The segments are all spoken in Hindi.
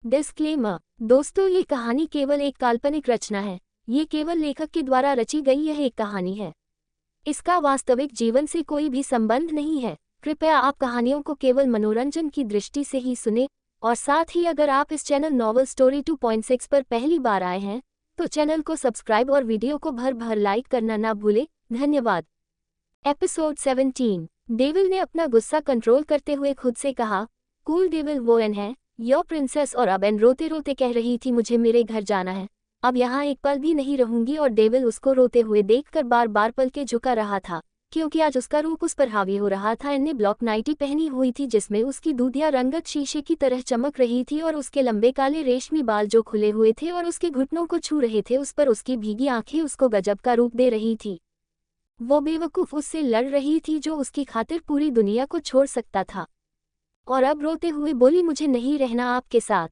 डिस्क्लेमर। दोस्तों, ये कहानी केवल एक काल्पनिक रचना है। ये केवल लेखक के द्वारा रची गई यह एक कहानी है। इसका वास्तविक जीवन से कोई भी संबंध नहीं है। कृपया आप कहानियों को केवल मनोरंजन की दृष्टि से ही सुने, और साथ ही अगर आप इस चैनल नॉवल स्टोरी 2.6 पर पहली बार आए हैं तो चैनल को सब्सक्राइब और वीडियो को भर भर लाइक करना ना भूलें। धन्यवाद। एपिसोड 17। डेविल ने अपना गुस्सा कंट्रोल करते हुए खुद से कहा, कूल डेविल, वो एन है, योर प्रिंसेस। और अब एन रोते रोते कह रही थी, मुझे मेरे घर जाना है, अब यहाँ एक पल भी नहीं रहूंगी। और डेविल उसको रोते हुए देखकर बार बार पल के झुका रहा था, क्योंकि आज उसका रूप उस पर हावी हो रहा था। एन ने ब्लॉक नाइटी पहनी हुई थी जिसमें उसकी दूधिया रंगत शीशे की तरह चमक रही थी, और उसके लंबे काले रेशमी बाल जो खुले हुए थे और उसके घुटनों को छू रहे थे, उस पर उसकी भीगी आंखें उसको गजब का रूप दे रही थी। वो बेवकूफ उससे लड़ रही थी जो उसकी खातिर पूरी दुनिया को छोड़ सकता था, और अब रोते हुए बोली, मुझे नहीं रहना आपके साथ।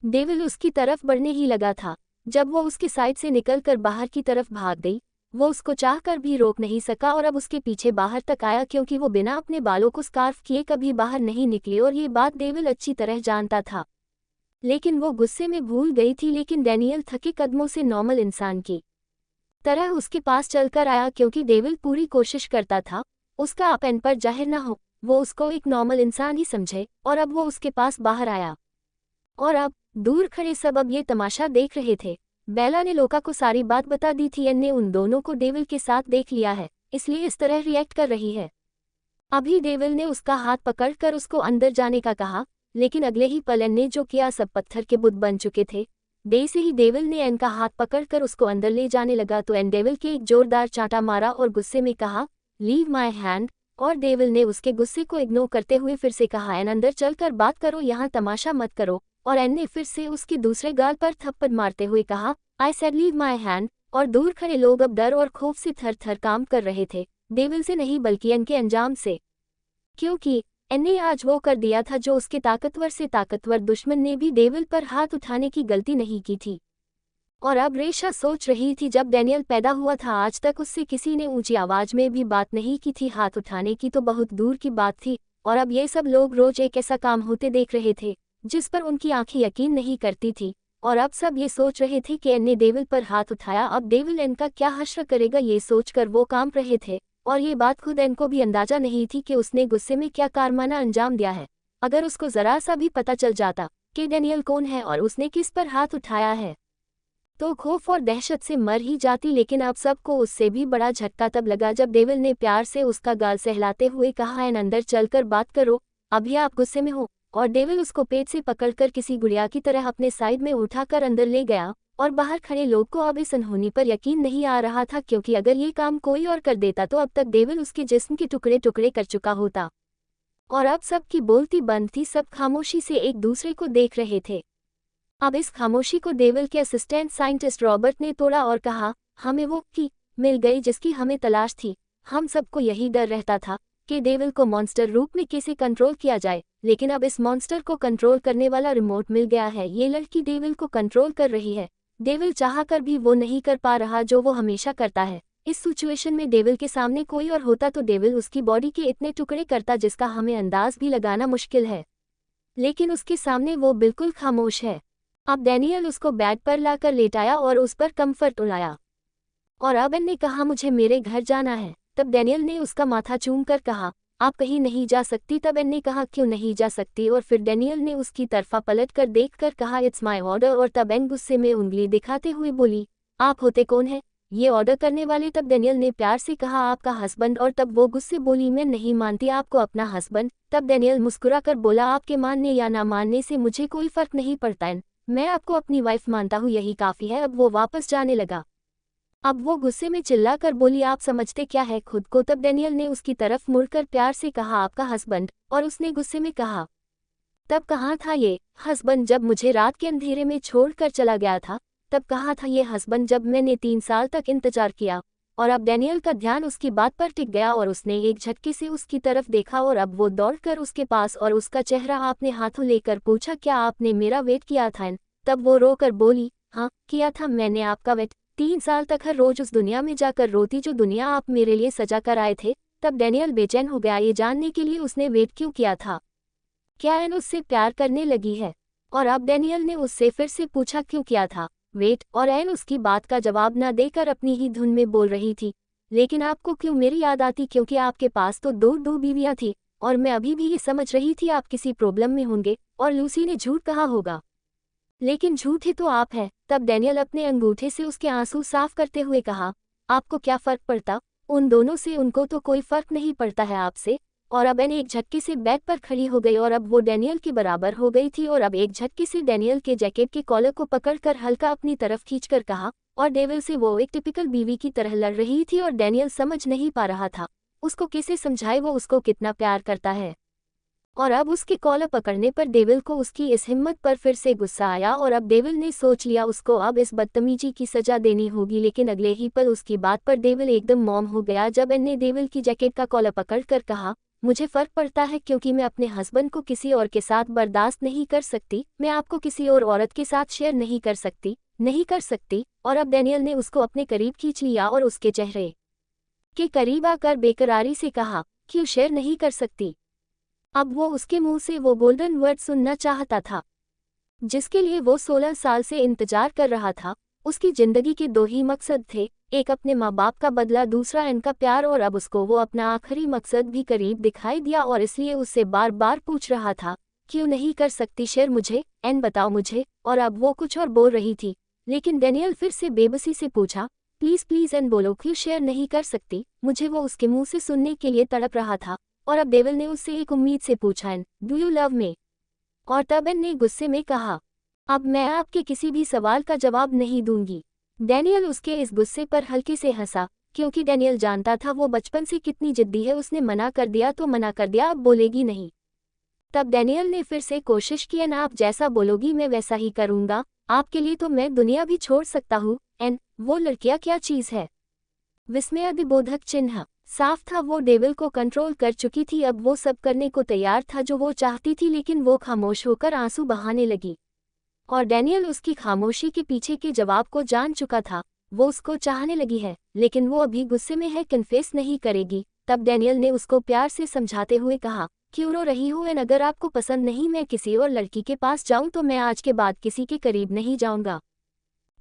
डेविल उसकी तरफ बढ़ने ही लगा था जब वो उसके साइड से निकलकर बाहर की तरफ भाग गई। वो उसको चाहकर भी रोक नहीं सका और अब उसके पीछे बाहर तक आया, क्योंकि वो बिना अपने बालों को स्कार्फ किए कभी बाहर नहीं निकली, और ये बात डेविल अच्छी तरह जानता था। लेकिन वो गुस्से में भूल गई थी। लेकिन डैनियल थके कदमों से नॉर्मल इंसान की तरह उसके पास चलकर आया, क्योंकि डेविल पूरी कोशिश करता था उसका अपन पर जाहिर न हो, वो उसको एक नॉर्मल इंसान ही समझे। और अब वो उसके पास बाहर आया, और अब दूर खड़े सब अब ये तमाशा देख रहे थे। बेला ने लोका को सारी बात बता दी थी। एन ने उन दोनों को डेविल के साथ देख लिया है, इसलिए इस तरह रिएक्ट कर रही है। अभी डेविल ने उसका हाथ पकड़कर उसको अंदर जाने का कहा, लेकिन अगले ही पल एन ने जो किया, सब पत्थर के बुत बन चुके थे। जैसे ही डेविल ने एन का हाथ पकड़कर उसको अंदर ले जाने लगा तो एन डेविल के एक जोरदार चांटा मारा और गुस्से में कहा, लीव माई हैंड। और डेविल ने उसके गुस्से को इग्नोर करते हुए फिर से कहा, एन अंदर चलकर बात करो, यहाँ तमाशा मत करो। और एन ने फिर से उसके दूसरे गाल पर थप्पड़ मारते हुए कहा, I said leave my hand. और दूर खड़े लोग अब डर और खौफ से थर थर काम कर रहे थे, डेविल से नहीं बल्कि एन के अंजाम से, क्योंकि एन ने आज वो कर दिया था जो उसके ताकतवर से ताकतवर दुश्मन ने भी डेविल पर हाथ उठाने की गलती नहीं की थी। और अब रेशा सोच रही थी, जब डैनियल पैदा हुआ था आज तक उससे किसी ने ऊंची आवाज में भी बात नहीं की थी, हाथ उठाने की तो बहुत दूर की बात थी। और अब ये सब लोग रोज एक ऐसा काम होते देख रहे थे जिस पर उनकी आंखें यकीन नहीं करती थी। और अब सब ये सोच रहे थे कि एन ने डेविल पर हाथ उठाया, अब डेविल एन का क्या हश्र करेगा, ये सोचकर वो काम रहे थे। और ये बात खुद एन को भी अंदाजा नहीं थी कि उसने गुस्से में क्या कारनामा अंजाम दिया है। अगर उसको जरा सा भी पता चल जाता कि डैनियल कौन है और उसने किस पर हाथ उठाया है तो खौफ और दहशत से मर ही जाती। लेकिन अब सबको उससे भी बड़ा झटका तब लगा जब डेविल ने प्यार से उसका गाल सहलाते हुए कहा, एन अंदर चलकर बात करो, अभी आप गुस्से में हो। और डेविल उसको पेट से पकड़कर किसी गुड़िया की तरह अपने साइड में उठाकर अंदर ले गया। और बाहर खड़े लोग को अब इस अनहोनी पर यकीन नहीं आ रहा था, क्योंकि अगर ये काम कोई और कर देता तो अब तक डेविल उसके जिस्म के टुकड़े टुकड़े कर चुका होता। और अब सबकी बोलती बंद थी, सब खामोशी से एक दूसरे को देख रहे थे। अब इस खामोशी को डेविल के असिस्टेंट साइंटिस्ट रॉबर्ट ने तोड़ा और कहा, हमें वो की मिल गई जिसकी हमें तलाश थी। हम सबको यही डर रहता था कि डेविल को मॉन्स्टर रूप में कैसे कंट्रोल किया जाए, लेकिन अब इस मॉन्स्टर को कंट्रोल करने वाला रिमोट मिल गया है। ये लड़की डेविल को कंट्रोल कर रही है। डेविल चाहकर भी वो नहीं कर पा रहा जो वो हमेशा करता है। इस सिचुएशन में डेविल के सामने कोई और होता तो डेविल उसकी बॉडी के इतने टुकड़े करता जिसका हमें अंदाज भी लगाना मुश्किल है, लेकिन उसके सामने वो बिल्कुल खामोश है। अब डैनियल उसको बेड पर लाकर लेटाया और उस पर कंफर्ट उड़ाया। और अब एन ने कहा, मुझे मेरे घर जाना है। तब डैनियल ने उसका माथा चूम कर कहा, आप कहीं नहीं जा सकती। तब एन ने कहा, क्यों नहीं जा सकती। और फिर डैनियल ने उसकी तरफा पलट कर देख कर कहा, इट्स माई ऑर्डर। और तब एन गुस्से में उंगली दिखाते हुए बोली, आप होते कौन है ये ऑर्डर करने वाले। तब डैनियल ने प्यार से कहा, आपका हस्बैंड। और तब वो गुस्से बोली, मैं नहीं मानती आपको अपना हस्बैंड। तब डैनियल मुस्कुरा कर बोला, आपके मानने या ना मानने से मुझे कोई फर्क नहीं पड़ता, मैं आपको अपनी वाइफ मानता हूँ, यही काफ़ी है। अब वो वापस जाने लगा। अब वो गुस्से में चिल्ला कर बोली, आप समझते क्या है खुद को। तब डैनियल ने उसकी तरफ मुड़कर प्यार से कहा, आपका हस्बैंड। और उसने गुस्से में कहा, तब कहाँ था ये हस्बैंड जब मुझे रात के अंधेरे में छोड़कर चला गया था। तब कहाँ था ये हस्बैंड जब मैंने 3 साल तक इंतजार किया। और अब डैनियल का ध्यान उसकी बात पर टिक गया और उसने एक झटके से उसकी तरफ देखा। और अब वो दौड़कर उसके पास और उसका चेहरा अपने हाथों लेकर पूछा, क्या आपने मेरा वेट किया था। तब वो रोकर बोली, हाँ किया था मैंने आपका वेट। 3 साल तक हर रोज उस दुनिया में जाकर रोती जो दुनिया आप मेरे लिए सजा कर आए थे। तब डैनियल बेचैन हो गया ये जानने के लिए उसने वेट क्यों किया था। क्या एन उससे प्यार करने लगी है। और अब डैनियल ने उससे फिर से पूछा क्यों किया था। वेट, और एन उसकी बात का जवाब न देकर अपनी ही धुन में बोल रही थी। लेकिन आपको क्यों मेरी याद आती? क्योंकि आपके पास तो दो बीवियां थी और मैं अभी भी ये समझ रही थी आप किसी प्रॉब्लम में होंगे और लूसी ने झूठ कहा होगा। लेकिन झूठे तो आप हैं। तब डैनियल अपने अंगूठे से उसके आंसू साफ करते हुए कहा, आपको क्या फर्क पड़ता उन दोनों से? उनको तो कोई फर्क नहीं पड़ता है आपसे। और अब एन एक झटके से बेड पर खड़ी हो गई और अब वो डैनियल के बराबर हो गई थी और अब एक झटके से डैनियल के जैकेट के कॉलर को पकड़कर हल्का अपनी तरफ खींचकर कहा, और डेविल से वो एक टिपिकल बीवी की तरह लड़ रही थी और डैनियल समझ नहीं पा रहा था उसको कैसे समझाए वो उसको कितना प्यार करता है। और अब उसके कॉलर पकड़ने पर डेविल को उसकी इस हिम्मत पर फिर से गुस्सा आया और अब डेविल ने सोच लिया उसको अब इस बदतमीजी की सजा देनी होगी। लेकिन अगले ही पल उसकी बात पर डेविल एकदम मौन हो गया जब एन ने डेविल की जैकेट का कॉलर पकड़कर कहा, मुझे फर्क पड़ता है क्योंकि मैं अपने हस्बैंड को किसी और के साथ बर्दाश्त नहीं कर सकती। मैं आपको किसी और औरत के साथ शेयर नहीं कर सकती। और अब डैनियल ने उसको अपने करीब खींच लिया और उसके चेहरे के करीब आकर बेकरारी से कहा, क्यों शेयर नहीं कर सकती? अब वो उसके मुंह से वो गोल्डन वर्ड सुनना चाहता था जिसके लिए वो 16 साल से इंतजार कर रहा था। उसकी जिंदगी के दो ही मकसद थे, एक अपने माँ बाप का बदला, दूसरा इनका प्यार। और अब उसको वो अपना आखिरी मकसद भी करीब दिखाई दिया और इसलिए उससे बार बार पूछ रहा था, क्यों नहीं कर सकती शेयर मुझे? एन बताओ मुझे। और अब वो कुछ और बोल रही थी लेकिन डैनियल फिर से बेबसी से पूछा, प्लीज प्लीज एन बोलो, क्यों शेयर नहीं कर सकती मुझे? वो उसके मुंह से सुनने के लिए तड़प रहा था। और अब डेविल ने उससे एक उम्मीद से पूछा, Ann do you love me? और तब एन ने गुस्से में कहा, अब मैं आपके किसी भी सवाल का जवाब नहीं दूंगी। डैनियल उसके इस गुस्से पर हल्के से हंसा क्योंकि डैनियल जानता था वो बचपन से कितनी जिद्दी है। उसने मना कर दिया तो मना कर दिया, अब बोलेगी नहीं। तब डैनियल ने फिर से कोशिश की, एन आप जैसा बोलोगी मैं वैसा ही करूंगा। आपके लिए तो मैं दुनिया भी छोड़ सकता हूँ। एन वो लड़कियां क्या चीज है? विस्मयादिबोधक चिन्ह। साफ था वो डेविल को कंट्रोल कर चुकी थी। अब वो सब करने को तैयार था जो वो चाहती थी लेकिन वो खामोश होकर आंसू बहाने लगी। और डैनियल उसकी खामोशी के पीछे के जवाब को जान चुका था। वो उसको चाहने लगी है लेकिन वो अभी गुस्से में है, कन्फेस नहीं करेगी। तब डैनियल ने उसको प्यार से समझाते हुए कहा, क्यों रो रही हो? एन अगर आपको पसंद नहीं मैं किसी और लड़की के पास जाऊं तो मैं आज के बाद किसी के करीब नहीं जाऊंगा।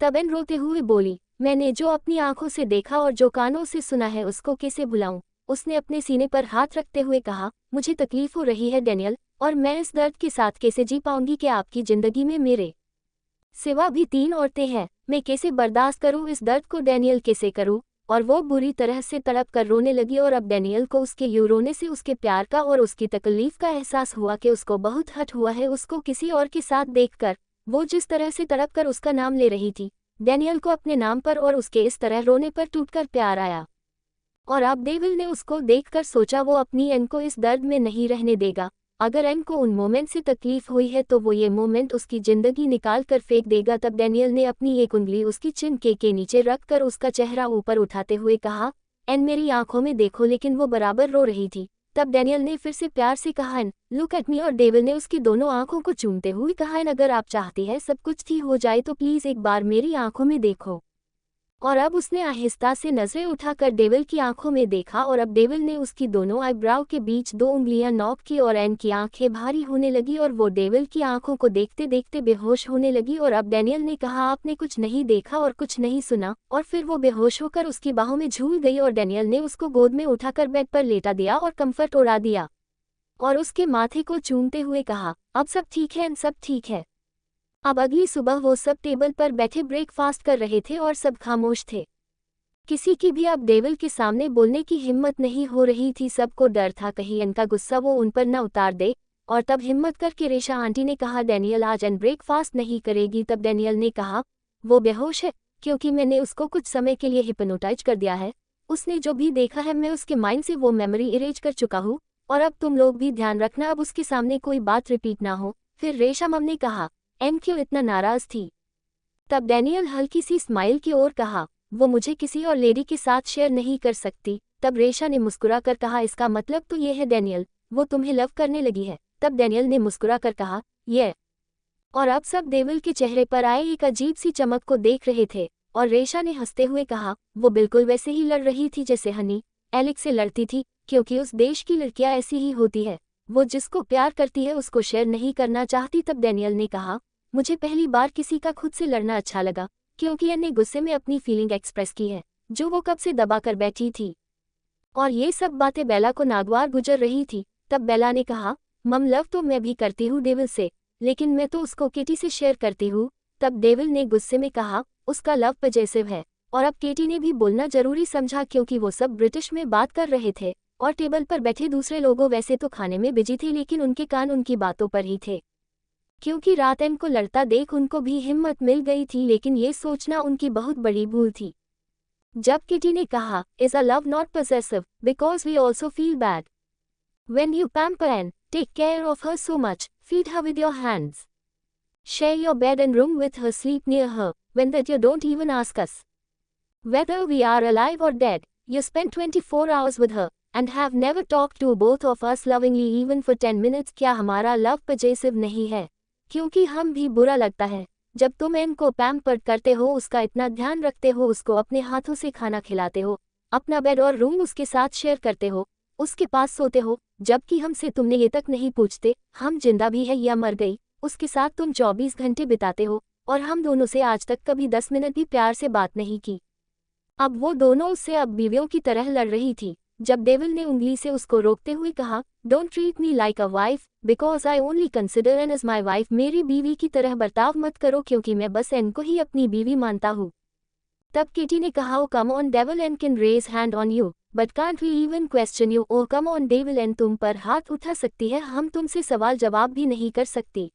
तब एन रोते हुए बोली, मैंने जो अपनी आंखों से देखा और जो कानों से सुना है उसको कैसे भुलाऊं? उसने अपने सीने पर हाथ रखते हुए कहा, मुझे तकलीफ हो रही है डैनियल, और मैं इस दर्द के साथ कैसे जी पाऊंगी कि आपकी जिंदगी में मेरे सिवा भी 3 औरतें हैं। मैं कैसे बर्दाश्त करूं इस दर्द को? डैनियल कैसे करूं? और वो बुरी तरह से तड़प कर रोने लगी और अब डैनियल को उसके यूं रोने से उसके प्यार का और उसकी तकलीफ का एहसास हुआ कि उसको बहुत हर्ट हुआ है उसको किसी और के साथ देखकर। वो जिस तरह से तड़प कर उसका नाम ले रही थी, डैनियल को अपने नाम पर और उसके इस तरह रोने पर टूटकर प्यार आया। और अब डेविल ने उसको देखकर सोचा वो अपनी एन को इस दर्द में नहीं रहने देगा। अगर एन को उन मोमेंट से तकलीफ हुई है तो वो ये मोमेंट उसकी जिंदगी निकाल कर फेंक देगा। तब डैनियल ने अपनी एक उंगली उसकी चिन के नीचे रखकर उसका चेहरा ऊपर उठाते हुए कहा, एन मेरी आंखों में देखो। लेकिन वो बराबर रो रही थी। तब डैनियल ने फिर से प्यार से कहा, एन लुक एट मी। और डेविल ने उसकी दोनों आंखों को चूमते हुए कहा, एन अगर आप चाहती है सब कुछ ठीक हो जाए तो प्लीज एक बार मेरी आंखों में देखो। और अब उसने आहिस्ता से नजरें उठाकर डेविल की आंखों में देखा और अब डेविल ने उसकी दोनों आईब्राव के बीच 2 उंगलियां नॉक की और एन की आंखें भारी होने लगी और वो डेविल की आंखों को देखते देखते बेहोश होने लगी। और अब डैनियल ने कहा, आपने कुछ नहीं देखा और कुछ नहीं सुना। और फिर वो बेहोश होकर उसकी बाहों में झूल गई और डैनियल ने उसको गोद में उठाकर बेड पर लेटा दिया और कम्फर्ट उड़ा दिया और उसके माथे को चूमते हुए कहा, अब सब ठीक है, सब ठीक है। अब अगली सुबह वो सब टेबल पर बैठे ब्रेकफास्ट कर रहे थे और सब खामोश थे। किसी की भी अब डेविल के सामने बोलने की हिम्मत नहीं हो रही थी। सबको डर था कहीं इनका गुस्सा वो उन पर न उतार दे। और तब हिम्मत करके रेशा आंटी ने कहा, डैनियल आज एन ब्रेकफास्ट नहीं करेगी। तब डैनियल ने कहा, वो बेहोश है क्योंकि मैंने उसको कुछ समय के लिए हिप्नोटाइज कर दिया है। उसने जो भी देखा है मैं उसके माइंड से वो मेमोरी इरेज कर चुका हूँ। और अब तुम लोग भी ध्यान रखना अब उसके सामने कोई बात रिपीट ना हो। फिर रेशा मम ने कहा, एन क्यों इतना नाराज थी? तब डैनियल हल्की सी स्माइल की ओर कहा, वो मुझे किसी और लेडी के साथ शेयर नहीं कर सकती। तब रेशा ने मुस्कुरा कर कहा, इसका मतलब तो ये है डैनियल वो तुम्हें लव करने लगी है? तब डैनियल ने मुस्कुरा कर कहा, ये। और अब सब डेविल के चेहरे पर आए एक अजीब सी चमक को देख रहे थे और रेशा ने हंसते हुए कहा, वो बिल्कुल वैसे ही लड़ रही थी जैसे हनी एलेक्स से लड़ती थी, क्योंकि उस देश की लड़कियां ऐसी ही होती है। वो जिसको प्यार करती है उसको शेयर नहीं करना चाहती। तब डैनियल ने कहा, मुझे पहली बार किसी का खुद से लड़ना अच्छा लगा, क्योंकि एन ने गुस्से में अपनी फीलिंग एक्सप्रेस की है जो वो कब से दबा कर बैठी थी। और ये सब बातें बेला को नागवार गुजर रही थी। तब बेला ने कहा, मम लव तो मैं भी करती हूँ डेविल से, लेकिन मैं तो उसको केटी से शेयर करती हूँ। तब डेविल ने गुस्से में कहा, उसका लव पजेसिव है। और अब केटी ने भी बोलना जरूरी समझा, क्योंकि वो सब ब्रिटिश में बात कर रहे थे और टेबल पर बैठे दूसरे लोगों वैसे तो खाने में बिजी थे, लेकिन उनके कान उनकी बातों पर ही थे। क्योंकि रात एन को लड़ता देख उनको भी हिम्मत मिल गई थी, लेकिन ये सोचना उनकी बहुत बड़ी भूल थी। जब किटी ने कहा, is a love not possessive, because we also feel bad when you pamper and take care of her so much, feed her with your hands, share your bed and room with her, sleep near her, when that you don't even ask us whether we are alive or dead, you spend 24 hours with her and have never talked to both of us lovingly even for 10 minutes। क्या हमारा लव पजेसिव नहीं है? क्योंकि हम भी बुरा लगता है जब तुम एन को पैम्पर करते हो, उसका इतना ध्यान रखते हो, उसको अपने हाथों से खाना खिलाते हो, अपना बेड और रूम उसके साथ शेयर करते हो, उसके पास सोते हो, जबकि हमसे तुमने ये तक नहीं पूछते हम जिंदा भी है या मर गई। उसके साथ तुम 24 घंटे बिताते हो और हम दोनों से आज तक कभी 10 मिनट भी प्यार से बात नहीं की। अब वो दोनों उससे अब बीवियों की तरह लड़ रही थी। जब डेविल ने उंगली से उसको रोकते हुए कहा, don't treat me like a wife because I only consider Ann as my wife, मेरी बीवी की तरह बर्ताव मत करो क्योंकि मैं बस एन को ही अपनी बीवी मानता हूँ। तब केटी ने कहा, oh come on devil, and can raise hand on you but can't we even question you. Oh come on devil, and तुम पर हाथ उठा सकती है, हम तुमसे सवाल जवाब भी नहीं कर सकती।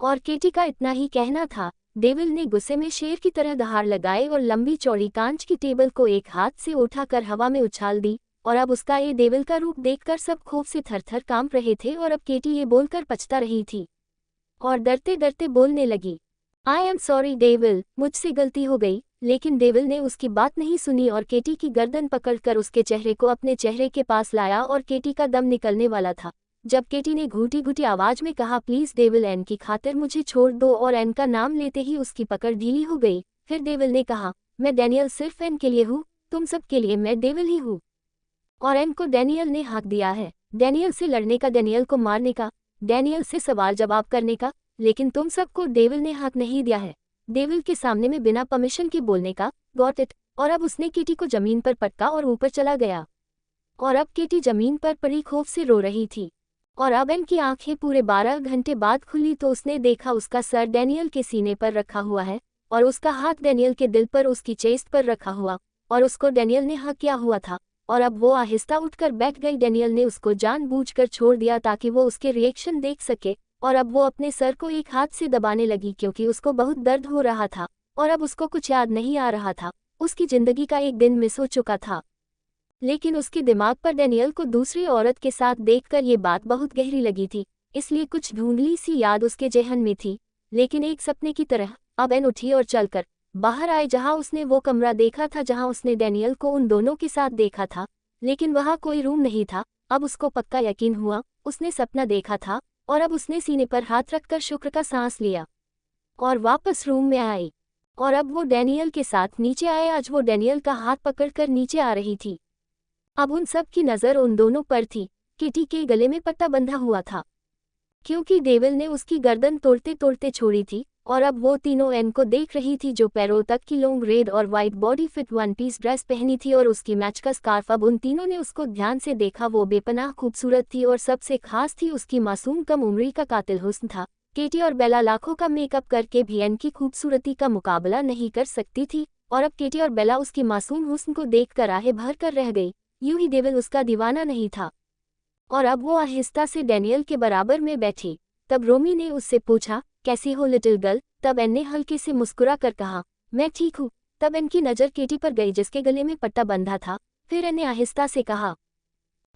और केटी का इतना ही कहना था। डेविल ने गुस्से में शेर की तरह दहाड़ लगाए और लंबी चौड़ी कांच की टेबल को एक हाथ से उठाकर हवा में उछाल दी। और अब उसका ये डेविल का रूप देखकर सब खौफ से थरथर कांप रहे थे। और अब केटी ये बोलकर पछता रही थी और डरते डरते बोलने लगी, आई एम सॉरी डेविल, मुझसे गलती हो गई। लेकिन डेविल ने उसकी बात नहीं सुनी और केटी की गर्दन पकड़कर उसके चेहरे को अपने चेहरे के पास लाया और केटी का दम निकलने वाला था जब केटी ने घूटी घूटी आवाज में कहा, प्लीज डेविल, एन की खातिर मुझे छोड़ दो। और एन का नाम लेते ही उसकी पकड़ ढीली हो गई। फिर डेविल ने कहा, मैं डैनियल सिर्फ एन के लिए हूँ, तुम सब के लिए मैं डेविल ही हूँ। और एन को डैनियल ने हक दिया है, डैनियल से लड़ने का, डैनियल को मारने का, डैनियल से सवाल जवाब करने का, लेकिन तुम सबको डेविल ने हक नहीं दिया है, डेविल के सामने में बिना परमिशन के बोलने का। Got it? और अब उसने केटी को जमीन पर पटका और ऊपर चला गया। और अब केटी जमीन पर पड़ी खौफ से रो रही थी। और अब एन की आंखें पूरे 12 घंटे बाद खुली तो उसने देखा उसका सर डैनियल के सीने पर रखा हुआ है और उसका हाथ डैनियल के दिल पर, उसकी चेस्ट पर रखा हुआ, और उसको डैनियल ने हक किया हुआ था। और अब वो आहिस्ता उठकर बैठ गई। डैनियल ने उसको जानबूझकर छोड़ दिया ताकि वो उसके रिएक्शन देख सके। और अब वो अपने सर को एक हाथ से दबाने लगी क्योंकि उसको बहुत दर्द हो रहा था और अब उसको कुछ याद नहीं आ रहा था। उसकी जिंदगी का एक दिन मिस हो चुका था, लेकिन उसके दिमाग पर डैनियल को दूसरी औरत के साथ देखकर ये बात बहुत गहरी लगी थी, इसलिए कुछ धुंधली सी याद उसके जेहन में थी, लेकिन एक सपने की तरह। अब एन उठी और चलकर बाहर आए जहां उसने वो कमरा देखा था जहां उसने डैनियल को उन दोनों के साथ देखा था, लेकिन वहां कोई रूम नहीं था। अब उसको पक्का यकीन हुआ उसने सपना देखा था। और अब उसने सीने पर हाथ रखकर शुक्र का सांस लिया और वापस रूम में आई। और अब वो डैनियल के साथ नीचे आए। आज वो डैनियल का हाथ पकड़कर नीचे आ रही थी। अब उन सब की नज़र उन दोनों पर थी। किटी के गले में पट्टा बंधा हुआ था क्योंकि डेविल ने उसकी गर्दन तोड़ते तोड़ते छोड़ी थी। और अब वो तीनों एन को देख रही थी जो पैरों तक की लॉन्ग रेड और white body fit one piece dress पहनी थी और उसकी मैच का स्कार्फ। अब उन तीनों ने उसको ध्यान से देखा। वो बेपनाह खूबसूरत थी और सबसे खास थी उसकी मासूम कम उम्री का कातिल हुस्न था। केटी और बेला लाखों का मेकअप करके भी एन की खूबसूरती का मुकाबला नहीं कर सकती थी। और अब केटी और बेला उसकी मासूम हुस्न को देखकर आहे भर कर रह गई। यूं ही डेविल उसका दीवाना नहीं था। और अब वो आहिस्ता से डैनियल के बराबर में बैठी। तब रोमी ने उससे पूछा, कैसी हो लिटिल गर्ल? तब एन ने हल्के से मुस्कुरा कर कहा, मैं ठीक हूँ। तब एन की नज़र केटी पर गई जिसके गले में पट्टा बंधा था। फिर एन ने आहिस्ता से कहा,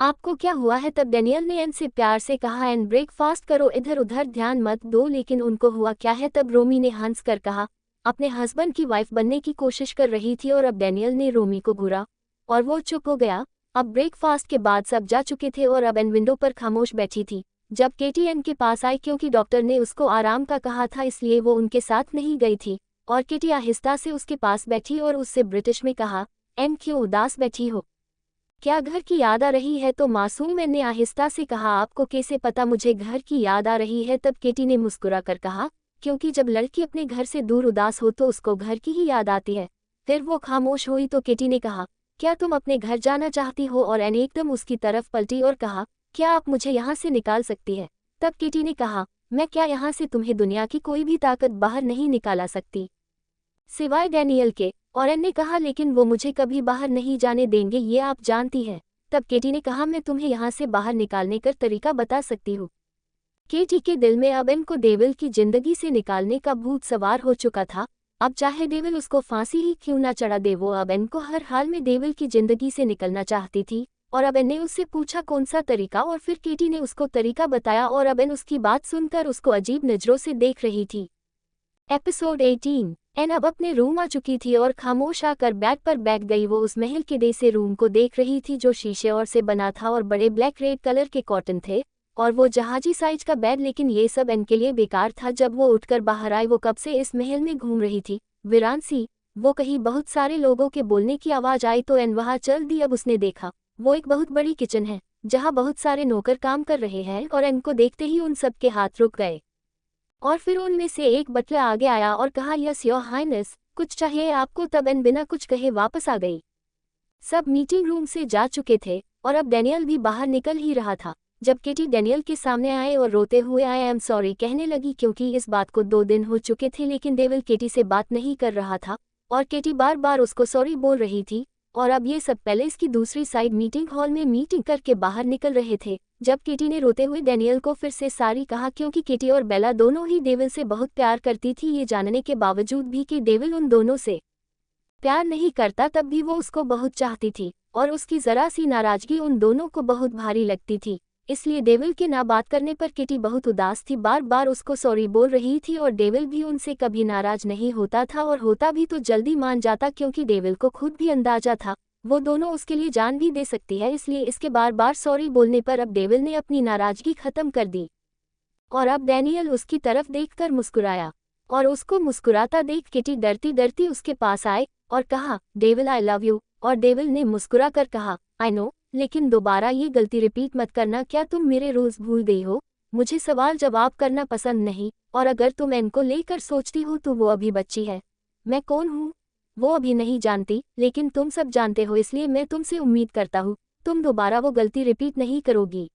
आपको क्या हुआ है? तब डैनियल ने एन से प्यार से कहा, एन ब्रेकफास्ट करो, इधर उधर ध्यान मत दो। लेकिन उनको हुआ क्या है? तब रोमी ने हंस कर कहा, अपने हस्बैंड की वाइफ बनने की कोशिश कर रही थी। और अब डैनियल ने रोमी को घूरा और वो चुप हो गया। अब ब्रेकफास्ट के बाद सब जा चुके थे और अब एन विंडो पर खामोश बैठी थी। जब केटी एन के पास आई, क्योंकि डॉक्टर ने उसको आराम का कहा था इसलिए वो उनके साथ नहीं गई थी, और केटी आहिस्ता से उसके पास बैठी और उससे ब्रिटिश में कहा, एन क्यों उदास बैठी हो? क्या घर की याद आ रही है? तो मासूम एन ने आहिस्ता से कहा, आपको कैसे पता मुझे घर की याद आ रही है? तब केटी ने मुस्कुरा कर कहा, क्योंकि जब लड़की अपने घर से दूर उदास हो तो उसको घर की ही याद आती है। फिर वो खामोश हुई तो केटी ने कहा, क्या तुम अपने घर जाना चाहती हो? और एन एकदम उसकी तरफ पलटी और कहा, क्या आप मुझे यहाँ से निकाल सकती है? तब केटी ने कहा, मैं क्या यहाँ से तुम्हें दुनिया की कोई भी ताकत बाहर नहीं निकाला सकती सिवाय डैनियल के। और एन ने कहा, लेकिन वो मुझे कभी बाहर नहीं जाने देंगे, ये आप जानती हैं। तब केटी ने कहा, मैं तुम्हें यहाँ से बाहर निकालने का तरीका बता सकती हूँ। केटी के दिल में अब एन को डेविल की जिंदगी से निकालने का भूत सवार हो चुका था। अब चाहे डेविल उसको फांसी ही क्यों ना चढ़ा दे, वो अब एन को हर हाल में डेविल की जिंदगी से निकलना चाहती थी। और अब एन ने उससे पूछा कौन सा तरीका, और फिर केटी ने उसको तरीका बताया और अब एन उसकी बात सुनकर उसको अजीब नजरों से देख रही थी। एपिसोड 18। एन अब अपने रूम आ चुकी थी और खामोश आकर बेड पर बैठ गई। वो उस महल के देसे रूम को देख रही थी जो शीशे और से बना था और बड़े ब्लैक रेड कलर के कॉटन थे और वो जहाजी साइज का बेड, लेकिन ये सब एन के लिए बेकार था। जब वो उठकर बाहर आई, वो कब से इस महल में घूम रही थी। वीरानसी, वो कहीं बहुत सारे लोगों के बोलने की आवाज आई तो एन वहां चल दी। अब उसने देखा वो एक बहुत बड़ी किचन है जहां बहुत सारे नौकर काम कर रहे हैं और एन को देखते ही उन सब के हाथ रुक गए। और फिर उनमें से एक बटलर आगे आया और कहा, यस योर हाइनेस, कुछ चाहिए आपको? तब एन बिना कुछ कहे वापस आ गई। सब मीटिंग रूम से जा चुके थे और अब डैनियल भी बाहर निकल ही रहा था जब केटी डैनियल के सामने आए और रोते हुए आई एम सॉरी कहने लगी, क्योंकि इस बात को 2 दिन हो चुके थे लेकिन डेविल केटी से बात नहीं कर रहा था और केटी बार बार उसको सॉरी बोल रही थी। और अब ये सब पैलेस की दूसरी साइड मीटिंग हॉल में मीटिंग करके बाहर निकल रहे थे जब केटी ने रोते हुए डैनियल को फिर से सारी कहा, क्योंकि केटी और बेला दोनों ही डेविल से बहुत प्यार करती थी। ये जानने के बावजूद भी कि डेविल उन दोनों से प्यार नहीं करता, तब भी वो उसको बहुत चाहती थी और उसकी जरा सी नाराजगी उन दोनों को बहुत भारी लगती थी। इसलिए डेविल के ना बात करने पर केटी बहुत उदास थी, बार बार उसको सॉरी बोल रही थी और डेविल भी उनसे कभी नाराज नहीं होता था और होता भी तो जल्दी मान जाता, क्योंकि डेविल को खुद भी अंदाजा था वो दोनों उसके लिए जान भी दे सकती है। इसलिए इसके बार बार सॉरी बोलने पर अब डेविल ने अपनी नाराजगी खत्म कर दी और अब डैनियल उसकी तरफ देखकर मुस्कुराया और उसको मुस्कुराता देख केटी डरती डरती उसके पास आए और कहा, डेविल आई लव यू। और डेविल ने मुस्कुरा कर कहा, आई नो, लेकिन दोबारा ये गलती रिपीट मत करना। क्या तुम मेरे रूल्स भूल गई हो? मुझे सवाल जवाब करना पसंद नहीं और अगर तुम एन को लेकर सोचती हो तो वो अभी बच्ची है। मैं कौन हूँ वो अभी नहीं जानती, लेकिन तुम सब जानते हो, इसलिए मैं तुमसे उम्मीद करता हूँ तुम दोबारा वो गलती रिपीट नहीं करोगी।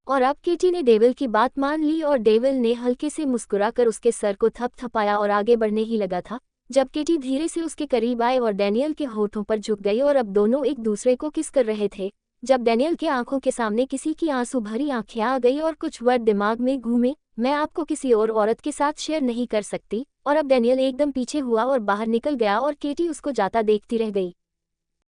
और अब केटी ने डेविल की बात मान ली और डेविल ने हल्के से मुस्कुराकर उसके सर को थपथपाया और आगे बढ़ने ही लगा था जब केटी धीरे से उसके करीब आए और डैनियल के होठों पर झुक गई और अब दोनों एक दूसरे को किस कर रहे थे जब डैनियल के आंखों के सामने किसी की आंसू भरी आंखें आ गई और कुछ वर्ड दिमाग में घूमे, मैं आपको किसी और औरत के साथ शेयर नहीं कर सकती। और अब डैनियल एकदम पीछे हुआ और बाहर निकल गया और केटी उसको जाता देखती रह गई।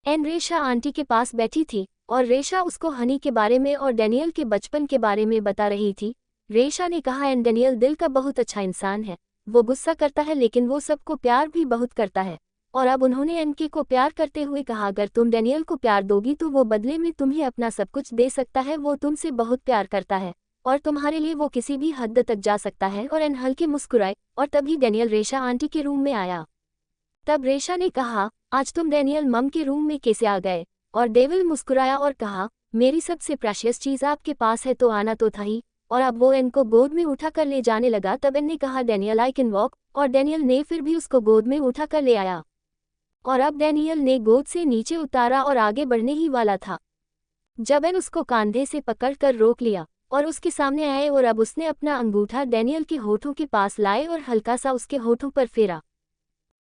एन रेशा आंटी के पास बैठी थी और रेशा उसको हनी के बारे में और डैनियल के बचपन के बारे में बता रही थी। रेशा ने कहा, एन डैनियल दिल का बहुत अच्छा इंसान है, वो गुस्सा करता है लेकिन वो सबको प्यार भी बहुत करता है। और अब उन्होंने एनके को प्यार करते हुए कहा, अगर तुम डैनियल को प्यार दोगी तो वो बदले में तुम्हें अपना सब कुछ दे सकता है। वो तुमसे बहुत प्यार करता है और तुम्हारे लिए वो किसी भी हद तक जा सकता है। और एन हल्के मुस्कुराए और तभी डैनियल रेशा आंटी के रूम में आया। तब रेशा ने कहा, आज तुम डैनियल मम के रूम में कैसे आ गए? और डेविल मुस्कुराया और कहा, मेरी सबसे प्रेशियस चीज़ आपके पास है तो आना तो था ही। और अब वो एन को गोद में उठा कर ले जाने लगा। तब एन ने कहा, डैनियल आई कैन वॉक, और डैनियल ने फिर भी उसको गोद में उठा कर ले आया। और अब डैनियल ने गोद से नीचे उतारा और आगे बढ़ने ही वाला था जब एन उसको कंधे से पकड़कर रोक लिया और उसके सामने आए और अब उसने अपना अंगूठा डैनियल के होठों के पास लाए और हल्का सा उसके होठों पर फेरा।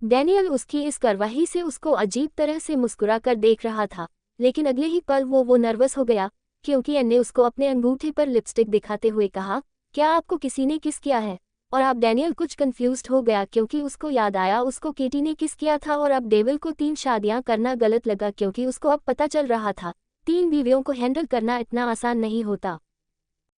डैनियल उसकी इस कार्रवाई से उसको अजीब तरह से मुस्कुरा कर देख रहा था, लेकिन अगले ही पल वो नर्वस हो गया क्योंकि एन ने उसको अपने अंगूठे पर लिपस्टिक दिखाते हुए कहा, क्या आपको किसी ने किस किया है? और अब डैनियल कुछ कंफ्यूज्ड हो गया क्योंकि उसको याद आया उसको केटी ने किस किया था और अब डेविल को 3 शादियां करना गलत लगा क्योंकि उसको अब पता चल रहा था 3 बीवियों को हैंडल करना इतना आसान नहीं होता।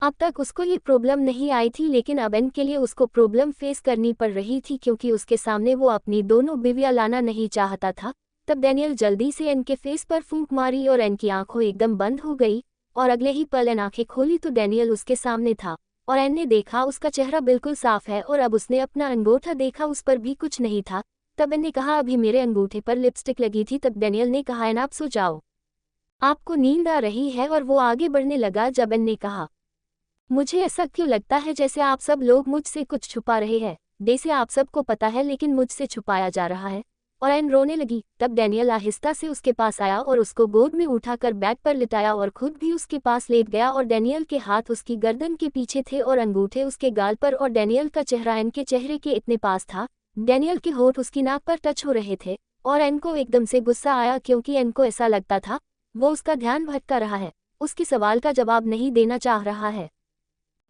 अब तक उसको ये प्रॉब्लम नहीं आई थी लेकिन अब एन के लिए उसको प्रॉब्लम फेस करनी पड़ रही थी क्योंकि उसके सामने वो अपनी दोनों बीवियां लाना नहीं चाहता था। तब डैनियल जल्दी से एन के फेस पर फूंक मारी और एन की आंखों एकदम बंद हो गई और अगले ही पल एन आंखें खोली तो डैनियल उसके सामने था और एन ने देखा उसका चेहरा बिल्कुल साफ है और अब उसने अपना अंगूठा देखा, उस पर भी कुछ नहीं था। तब एन ने कहा, अभी मेरे अंगूठे पर लिपस्टिक लगी थी। तब डैनियल ने कहा, एन आप सो जाओ। आपको नींद आ रही है और वो आगे बढ़ने लगा जब एन ने कहा, मुझे ऐसा क्यों लगता है जैसे आप सब लोग मुझसे कुछ छुपा रहे हैं, जैसे आप सबको पता है लेकिन मुझसे छुपाया जा रहा है। और एन रोने लगी। तब डैनियल आहिस्ता से उसके पास आया और उसको गोद में उठाकर बेड पर लिटाया और खुद भी उसके पास लेट गया और डैनियल के हाथ उसकी गर्दन के पीछे थे और अंगूठे उसके गाल पर और डैनियल का चेहरा एन के चेहरे के इतने पास था। डैनियल के होठ उसकी नाक पर टच हो रहे थे और एन को एकदम से गुस्सा आया क्योंकि एन को ऐसा लगता था वो उसका ध्यान भटका रहा है, उसके सवाल का जवाब नहीं देना चाह रहा है।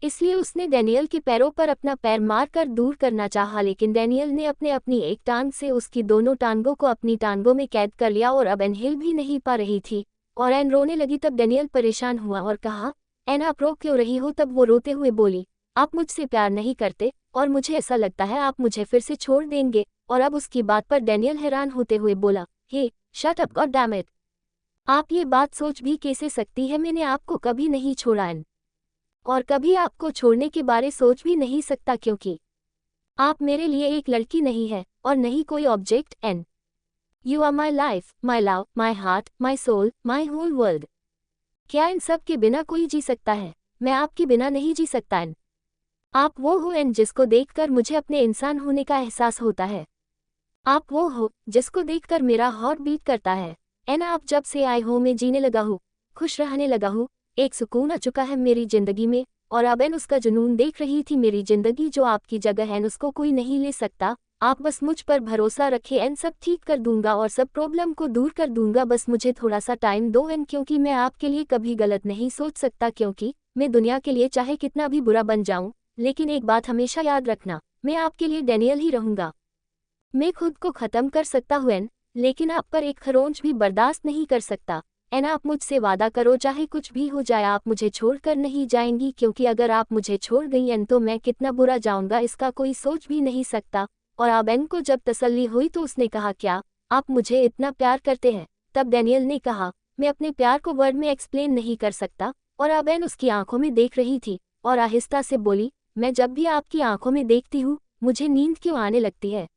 इसलिए उसने डैनियल के पैरों पर अपना पैर मारकर दूर करना चाहा लेकिन डैनियल ने अपनी एक टांग से उसकी दोनों टांगों को अपनी टांगों में कैद कर लिया और अब एन हिल भी नहीं पा रही थी और एन रोने लगी। तब डैनियल परेशान हुआ और कहा, एन आप रो क्यों रही हो? तब वो रोते हुए बोली, आप मुझसे प्यार नहीं करते और मुझे ऐसा लगता है आप मुझे फिर से छोड़ देंगे। और अब उसकी बात पर डैनियल हैरान होते हुए बोला, hey shut up goddamn it, आप ये बात सोच भी कैसे सकती है? मैंने आपको कभी नहीं छोड़ा एन, और कभी आपको छोड़ने के बारे सोच भी नहीं सकता क्योंकि आप मेरे लिए एक लड़की नहीं है और नहीं कोई object Ann. You are my life, my love, my heart, my soul, my whole world. क्या इन सब के बिना कोई जी सकता है? मैं आपके बिना नहीं जी सकता एन। आप वो हो एन जिसको देखकर मुझे अपने इंसान होने का एहसास होता है। आप वो हो जिसको देखकर मेरा हार्ट बीट करता है एन। आप जब से आए हो मैं जीने लगा हूँ, खुश रहने लगा हूँ, एक सुकून आ चुका है मेरी जिंदगी में। और अब एन उसका जुनून देख रही थी। मेरी जिंदगी जो आपकी जगह है उसको कोई नहीं ले सकता। आप बस मुझ पर भरोसा रखें एन, सब ठीक कर दूंगा और सब प्रॉब्लम को दूर कर दूंगा। बस मुझे थोड़ा सा टाइम दो एन, क्योंकि मैं आपके लिए कभी गलत नहीं सोच सकता, क्योंकि मैं दुनिया के लिए चाहे कितना भी बुरा बन जाऊं, लेकिन एक बात हमेशा याद रखना, मैं आपके लिए डैनियल ही रहूंगा। मैं खुद को खत्म कर सकता हूं एन, लेकिन आप पर एक खरोंच भी बर्दाश्त नहीं कर सकता एन। आप मुझसे वादा करो चाहे कुछ भी हो जाए आप मुझे छोड़कर नहीं जाएंगी, क्योंकि अगर आप मुझे छोड़ गई एन तो मैं कितना बुरा जाऊंगा इसका कोई सोच भी नहीं सकता। और अब एन को जब तसल्ली हुई तो उसने कहा, क्या आप मुझे इतना प्यार करते हैं? तब डैनियल ने कहा, मैं अपने प्यार को वर्ड में एक्सप्लेन नहीं कर सकता। और अब एन उसकी आंखों में देख रही थी और आहिस्ता से बोली, मैं जब भी आपकी आंखों में देखती हूँ मुझे नींद क्यों आने लगती है?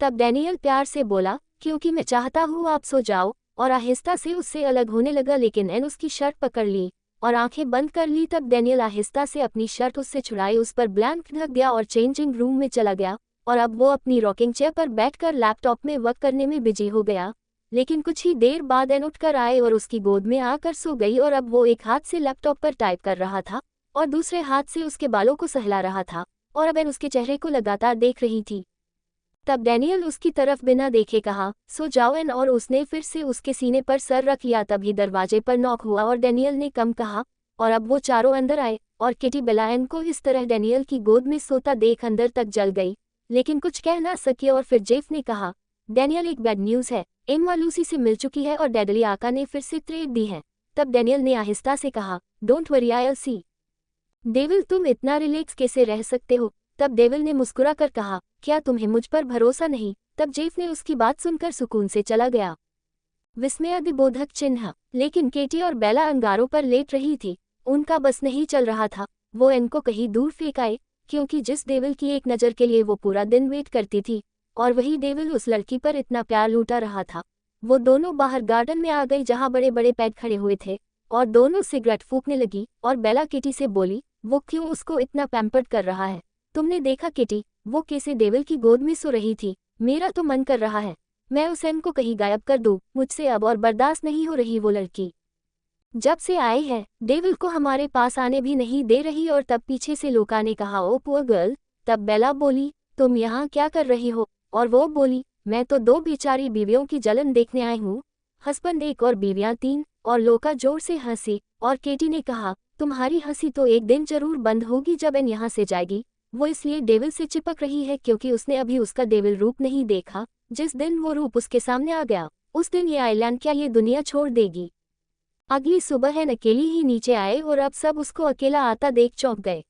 तब डैनियल प्यार से बोला, क्योंकि मैं चाहता हूँ आप सो जाओ। और आहिस्ता से उससे अलग होने लगा, लेकिन एन उसकी शर्ट पकड़ ली और आंखें बंद कर ली। तब डैनियल आहिस्ता से अपनी शर्ट उससे छुड़ाई, उस पर ब्लैंक ढक दिया और चेंजिंग रूम में चला गया। और अब वो अपनी रॉकिंग चेयर पर बैठकर लैपटॉप में वर्क करने में बिजी हो गया। लेकिन कुछ ही देर बाद एन उठकर आए और उसकी गोद में आकर सो गई। और अब वो एक हाथ से लैपटॉप पर टाइप कर रहा था और दूसरे हाथ से उसके बालों को सहला रहा था और अब एन उसके चेहरे को लगातार देख रही थी। तब डैनियल उसकी तरफ बिना देखे कहा, सो जाओ एन, और उसने फिर से उसके सीने पर सर रख लिया। तभी दरवाजे पर नॉक हुआ और डैनियल ने कम कहा और अब वो चारों अंदर आए। और किटी बेला एन को इस तरह डैनियल की गोद में सोता देख अंदर तक जल गई, लेकिन कुछ कह ना सकी। और फिर जेफ ने कहा, डैनियल एक बैड न्यूज़ है, एम्मा लूसी से मिल चुकी है और डैडली आका ने फिर से थ्रेट दी है। तब डैनियल ने आहिस्ता से कहा, don't worry I will see. Devil तुम इतना रिलैक्स कैसे रह सकते हो? तब डेविल ने मुस्कुरा कर कहा, क्या तुम्हें मुझ पर भरोसा नहीं? तब जेफ ने उसकी बात सुनकर सुकून से चला गया। विस्मयादिबोधक चिन्ह। लेकिन केटी और बेला अंगारों पर लेट रही थी, उनका बस नहीं चल रहा था वो एन को कहीं दूर फेंक आए, क्योंकि जिस डेविल की एक नज़र के लिए वो पूरा दिन वेट करती थी और वही डेविल उस लड़की पर इतना प्यार लूटा रहा था। वो दोनों बाहर गार्डन में आ गई जहाँ बड़े बड़े पेड़ खड़े हुए थे और दोनों सिगरेट फूंकने लगी। और बेला किटी से बोली, वो क्यों उसको इतना पैम्पर्ड कर रहा है? तुमने देखा किटी, वो कैसे डेविल की गोद में सो रही थी? मेरा तो मन कर रहा है मैं उस एन को कहीं गायब कर दूं, मुझसे अब और बर्दाश्त नहीं हो रही वो लड़की। जब से आए हैं डेविल को हमारे पास आने भी नहीं दे रही। और तब पीछे से लोका ने कहा, ओ पुअर गर्ल। तब बेला बोली, तुम यहाँ क्या कर रही हो? और वो बोली, मैं तो दो बेचारी बीवियों की जलन देखने आई हूँ, हस्बैंड एक और बीवियाँ तीन। और लोका जोर से हंसी और केटी ने कहा, तुम्हारी हंसी तो एक दिन जरूर बंद होगी जब एन यहाँ से जाएगी। वो इसलिए डेविल से चिपक रही है क्योंकि उसने अभी उसका डेविल रूप नहीं देखा। जिस दिन वो रूप उसके सामने आ गया उस दिन ये आइलैंड क्या ये दुनिया छोड़ देगी। अगली सुबह एन अकेली ही नीचे आए और अब सब उसको अकेला आता देख चौंक गए।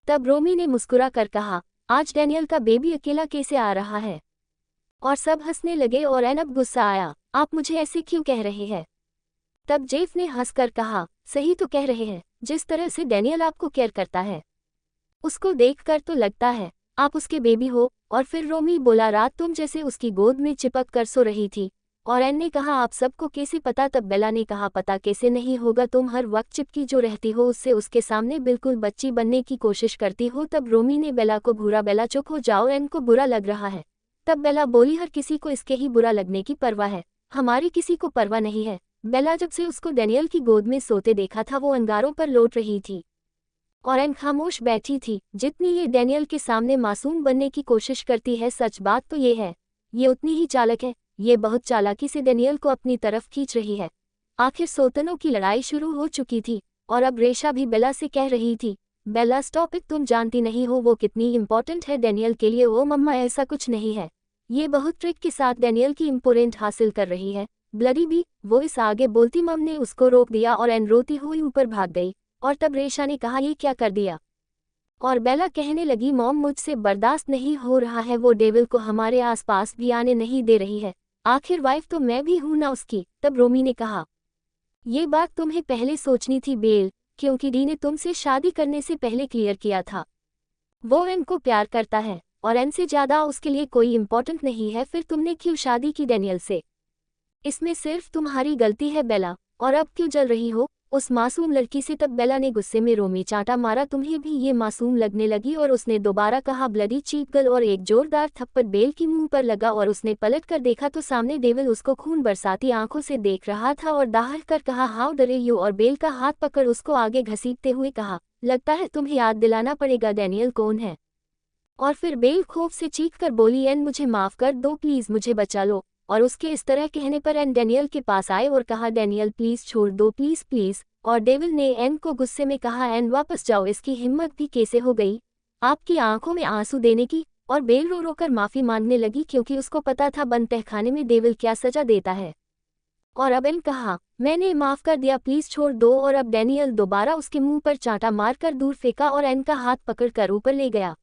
तब रोमी ने मुस्कुरा कर कहा, आज डैनियल का बेबी अकेला कैसे आ रहा है? और सब हंसने लगे और एन अब गुस्सा आया, आप मुझे ऐसे क्यों कह रहे हैं? तब जेफ ने हंसकर कहा, सही तो कह रहे हैं, जिस तरह से डैनियल आपको केयर करता है उसको देखकर तो लगता है आप उसके बेबी हो। और फिर रोमी बोला, रात तुम जैसे उसकी गोद में चिपक कर सो रही थी और एन ने कहा आप सबको कैसे पता? तब बेला ने कहा पता कैसे नहीं होगा, तुम हर वक्त चिपकी जो रहती हो उससे, उसके सामने बिल्कुल बच्ची बनने की कोशिश करती हो। तब रोमी ने बेला को घूरा, बेला चुप हो जाओ, एन को बुरा लग रहा है। तब बेला बोली हर किसी को इसके ही बुरा लगने की परवाह है, हमारी किसी को परवाह नहीं है। बेला जब से उसको डैनियल की गोद में सोते देखा था वो अंगारों पर लौट रही थी और एन खामोश बैठी थी। जितनी ये डैनियल के सामने मासूम बनने की कोशिश करती है, सच बात तो ये है ये उतनी ही चालाक है। ये बहुत चालाकी से डैनियल को अपनी तरफ खींच रही है। आखिर सौतनों की लड़ाई शुरू हो चुकी थी और अब रेशा भी बेला से कह रही थी, बेला स्टॉप इट, तुम जानती नहीं हो वो कितनी इंपॉर्टेंट है डैनियल के लिए। ओ मम्मा ऐसा कुछ नहीं है, ये बहुत ट्रिक के साथ डैनियल की इंपोर्टेंट हासिल कर रही है। ब्लडी भी, वो इस आगे बोलती मम ने उसको रोक दिया और एन रोती हुई ऊपर भाग गई। और तब रेशा ने कहा ये क्या कर दिया? और बेला कहने लगी मॉम मुझसे बर्दाश्त नहीं हो रहा है, वो डेविल को हमारे आसपास भी आने नहीं दे रही है, आखिर वाइफ तो मैं भी हूं ना उसकी। तब रोमी ने कहा ये बात तुम्हें पहले सोचनी थी बेल, क्योंकि डी ने तुमसे शादी करने से पहले क्लियर किया था वो एन को प्यार करता है और एन से ज्यादा उसके लिए कोई इंपॉर्टेंट नहीं है, फिर तुमने क्यों शादी की डैनियल से? इसमें सिर्फ तुम्हारी गलती है बेला, और अब क्यों जल रही हो उस मासूम लड़की से? तब बेला ने गुस्से में रोमी चाटा मारा, तुम्हें भी ये मासूम लगने लगी? और उसने दोबारा कहा ब्लडी चीप गर्ल, और एक जोरदार थप्पड़ बेल की मुंह पर लगा और उसने पलट कर देखा तो सामने डेविल उसको खून बरसाती आंखों से देख रहा था और दाहर कर कहा हाउ डरे यू, और बेल का हाथ पकड़ उसको आगे घसीटते हुए कहा लगता है तुम्हें याद दिलाना पड़ेगा डैनियल कौन है। और फिर बेल खौफ से चीख कर बोली एन मुझे माफ कर दो प्लीज, मुझे बचा लो। और उसके इस तरह कहने पर एन डैनियल के पास आए और कहा डैनियल प्लीज छोड़ दो प्लीज प्लीज। और डेविल ने एन को गुस्से में कहा एन वापस जाओ, इसकी हिम्मत भी कैसे हो गई आपकी आंखों में आंसू देने की? और बेल रो रो कर माफी मांगने लगी क्योंकि उसको पता था बंद तहखाने में डेविल क्या सजा देता है। और अब एन कहा मैंने माफ कर दिया प्लीज छोड़ दो। और अब डैनियल दोबारा उसके मुंह पर चांटा मारकर दूर फेंका और एन का हाथ पकड़कर ऊपर ले गया।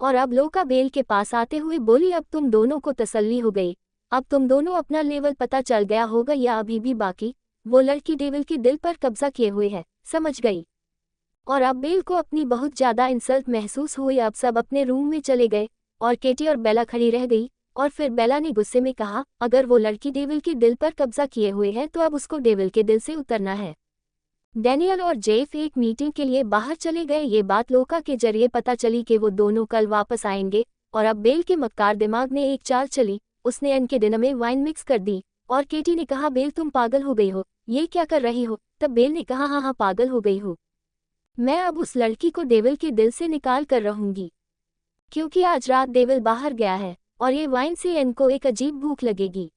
और अब लोका बेल के पास आते हुए बोली अब तुम दोनों को तसल्ली हो गई, अब तुम दोनों अपना लेवल पता चल गया होगा या अभी भी बाकी? वो लड़की डेविल के दिल पर कब्जा किए हुए है, समझ गई? और अब बेल को अपनी बहुत ज्यादा इंसल्ट महसूस हुई। अब सब अपने रूम में चले गए और केटी और बेला खड़ी रह गई। और फिर बेला ने गुस्से में कहा अगर वो लड़की डेविल के दिल पर कब्जा किए हुए है तो अब उसको डेविल के दिल से उतरना है। डैनियल और जेफ एक मीटिंग के लिए बाहर चले गए। ये बात लोका के जरिए पता चली कि वो दोनों कल वापस आएंगे। और अब बेल के मक्कार दिमाग ने एक चाल चली, उसने एन के डिनर में वाइन मिक्स कर दी। और केटी ने कहा बेल तुम पागल हो गई हो, ये क्या कर रही हो? तब बेल ने कहा हाँ पागल हो गई हो, मैं अब उस लड़की को डेविल के दिल से निकाल कर रहूंगी क्योंकि आज रात डेविल बाहर गया है और ये वाइन से एन को एक अजीब भूख लगेगी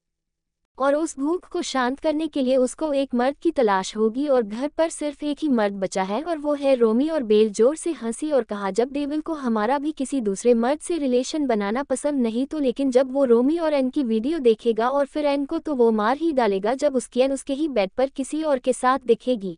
और उस भूख को शांत करने के लिए उसको एक मर्द की तलाश होगी और घर पर सिर्फ एक ही मर्द बचा है और वो है रोमी। और बेल जोर से हंसी और कहा जब डेविल को हमारा भी किसी दूसरे मर्द से रिलेशन बनाना पसंद नहीं तो, लेकिन जब वो रोमी और एन की वीडियो देखेगा और फिर एन को तो वो मार ही डालेगा जब उसकी एन उसके ही बेड पर किसी और के साथ दिखेगी।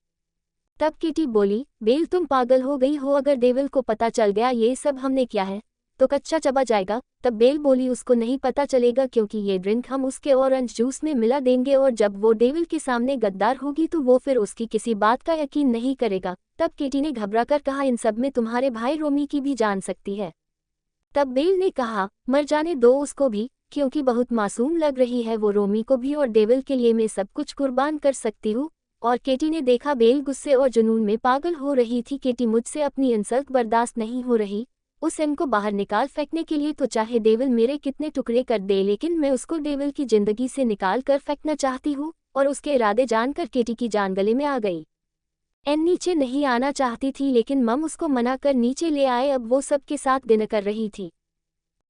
तब किटी बोली बेल तुम पागल हो गई हो, अगर डेविल को पता चल गया ये सब हमने किया है तो कच्चा चबा जाएगा। तब बेल बोली उसको नहीं पता चलेगा क्योंकि ये ड्रिंक हम उसके ऑरेंज जूस में मिला देंगे और जब वो डेविल के सामने गद्दार होगी तो वो फिर उसकी किसी बात का यकीन नहीं करेगा। तब केटी ने घबराकर कहा इन सब में तुम्हारे भाई रोमी की भी जान सकती है। तब बेल ने कहा मर जाने दो उसको भी, क्योंकि बहुत मासूम लग रही है वो रोमी को भी, और डेविल के लिए मैं सब कुछ कुर्बान कर सकती हूँ। और केटी ने देखा बेल गुस्से और जुनून में पागल हो रही थी। केटी मुझसे अपनी इंसल्ट बर्दाश्त नहीं हो रही, उस एन को बाहर निकाल फेंकने के लिए तो चाहे डेविल मेरे कितने टुकड़े कर दे, लेकिन मैं उसको डेविल की जिंदगी से निकाल कर फेंकना चाहती हूँ। और उसके इरादे जानकर केटी की जान गले में आ गई। एन नीचे नहीं आना चाहती थी लेकिन मम उसको मना कर नीचे ले आए। अब वो सबके साथ डिनर कर रही थी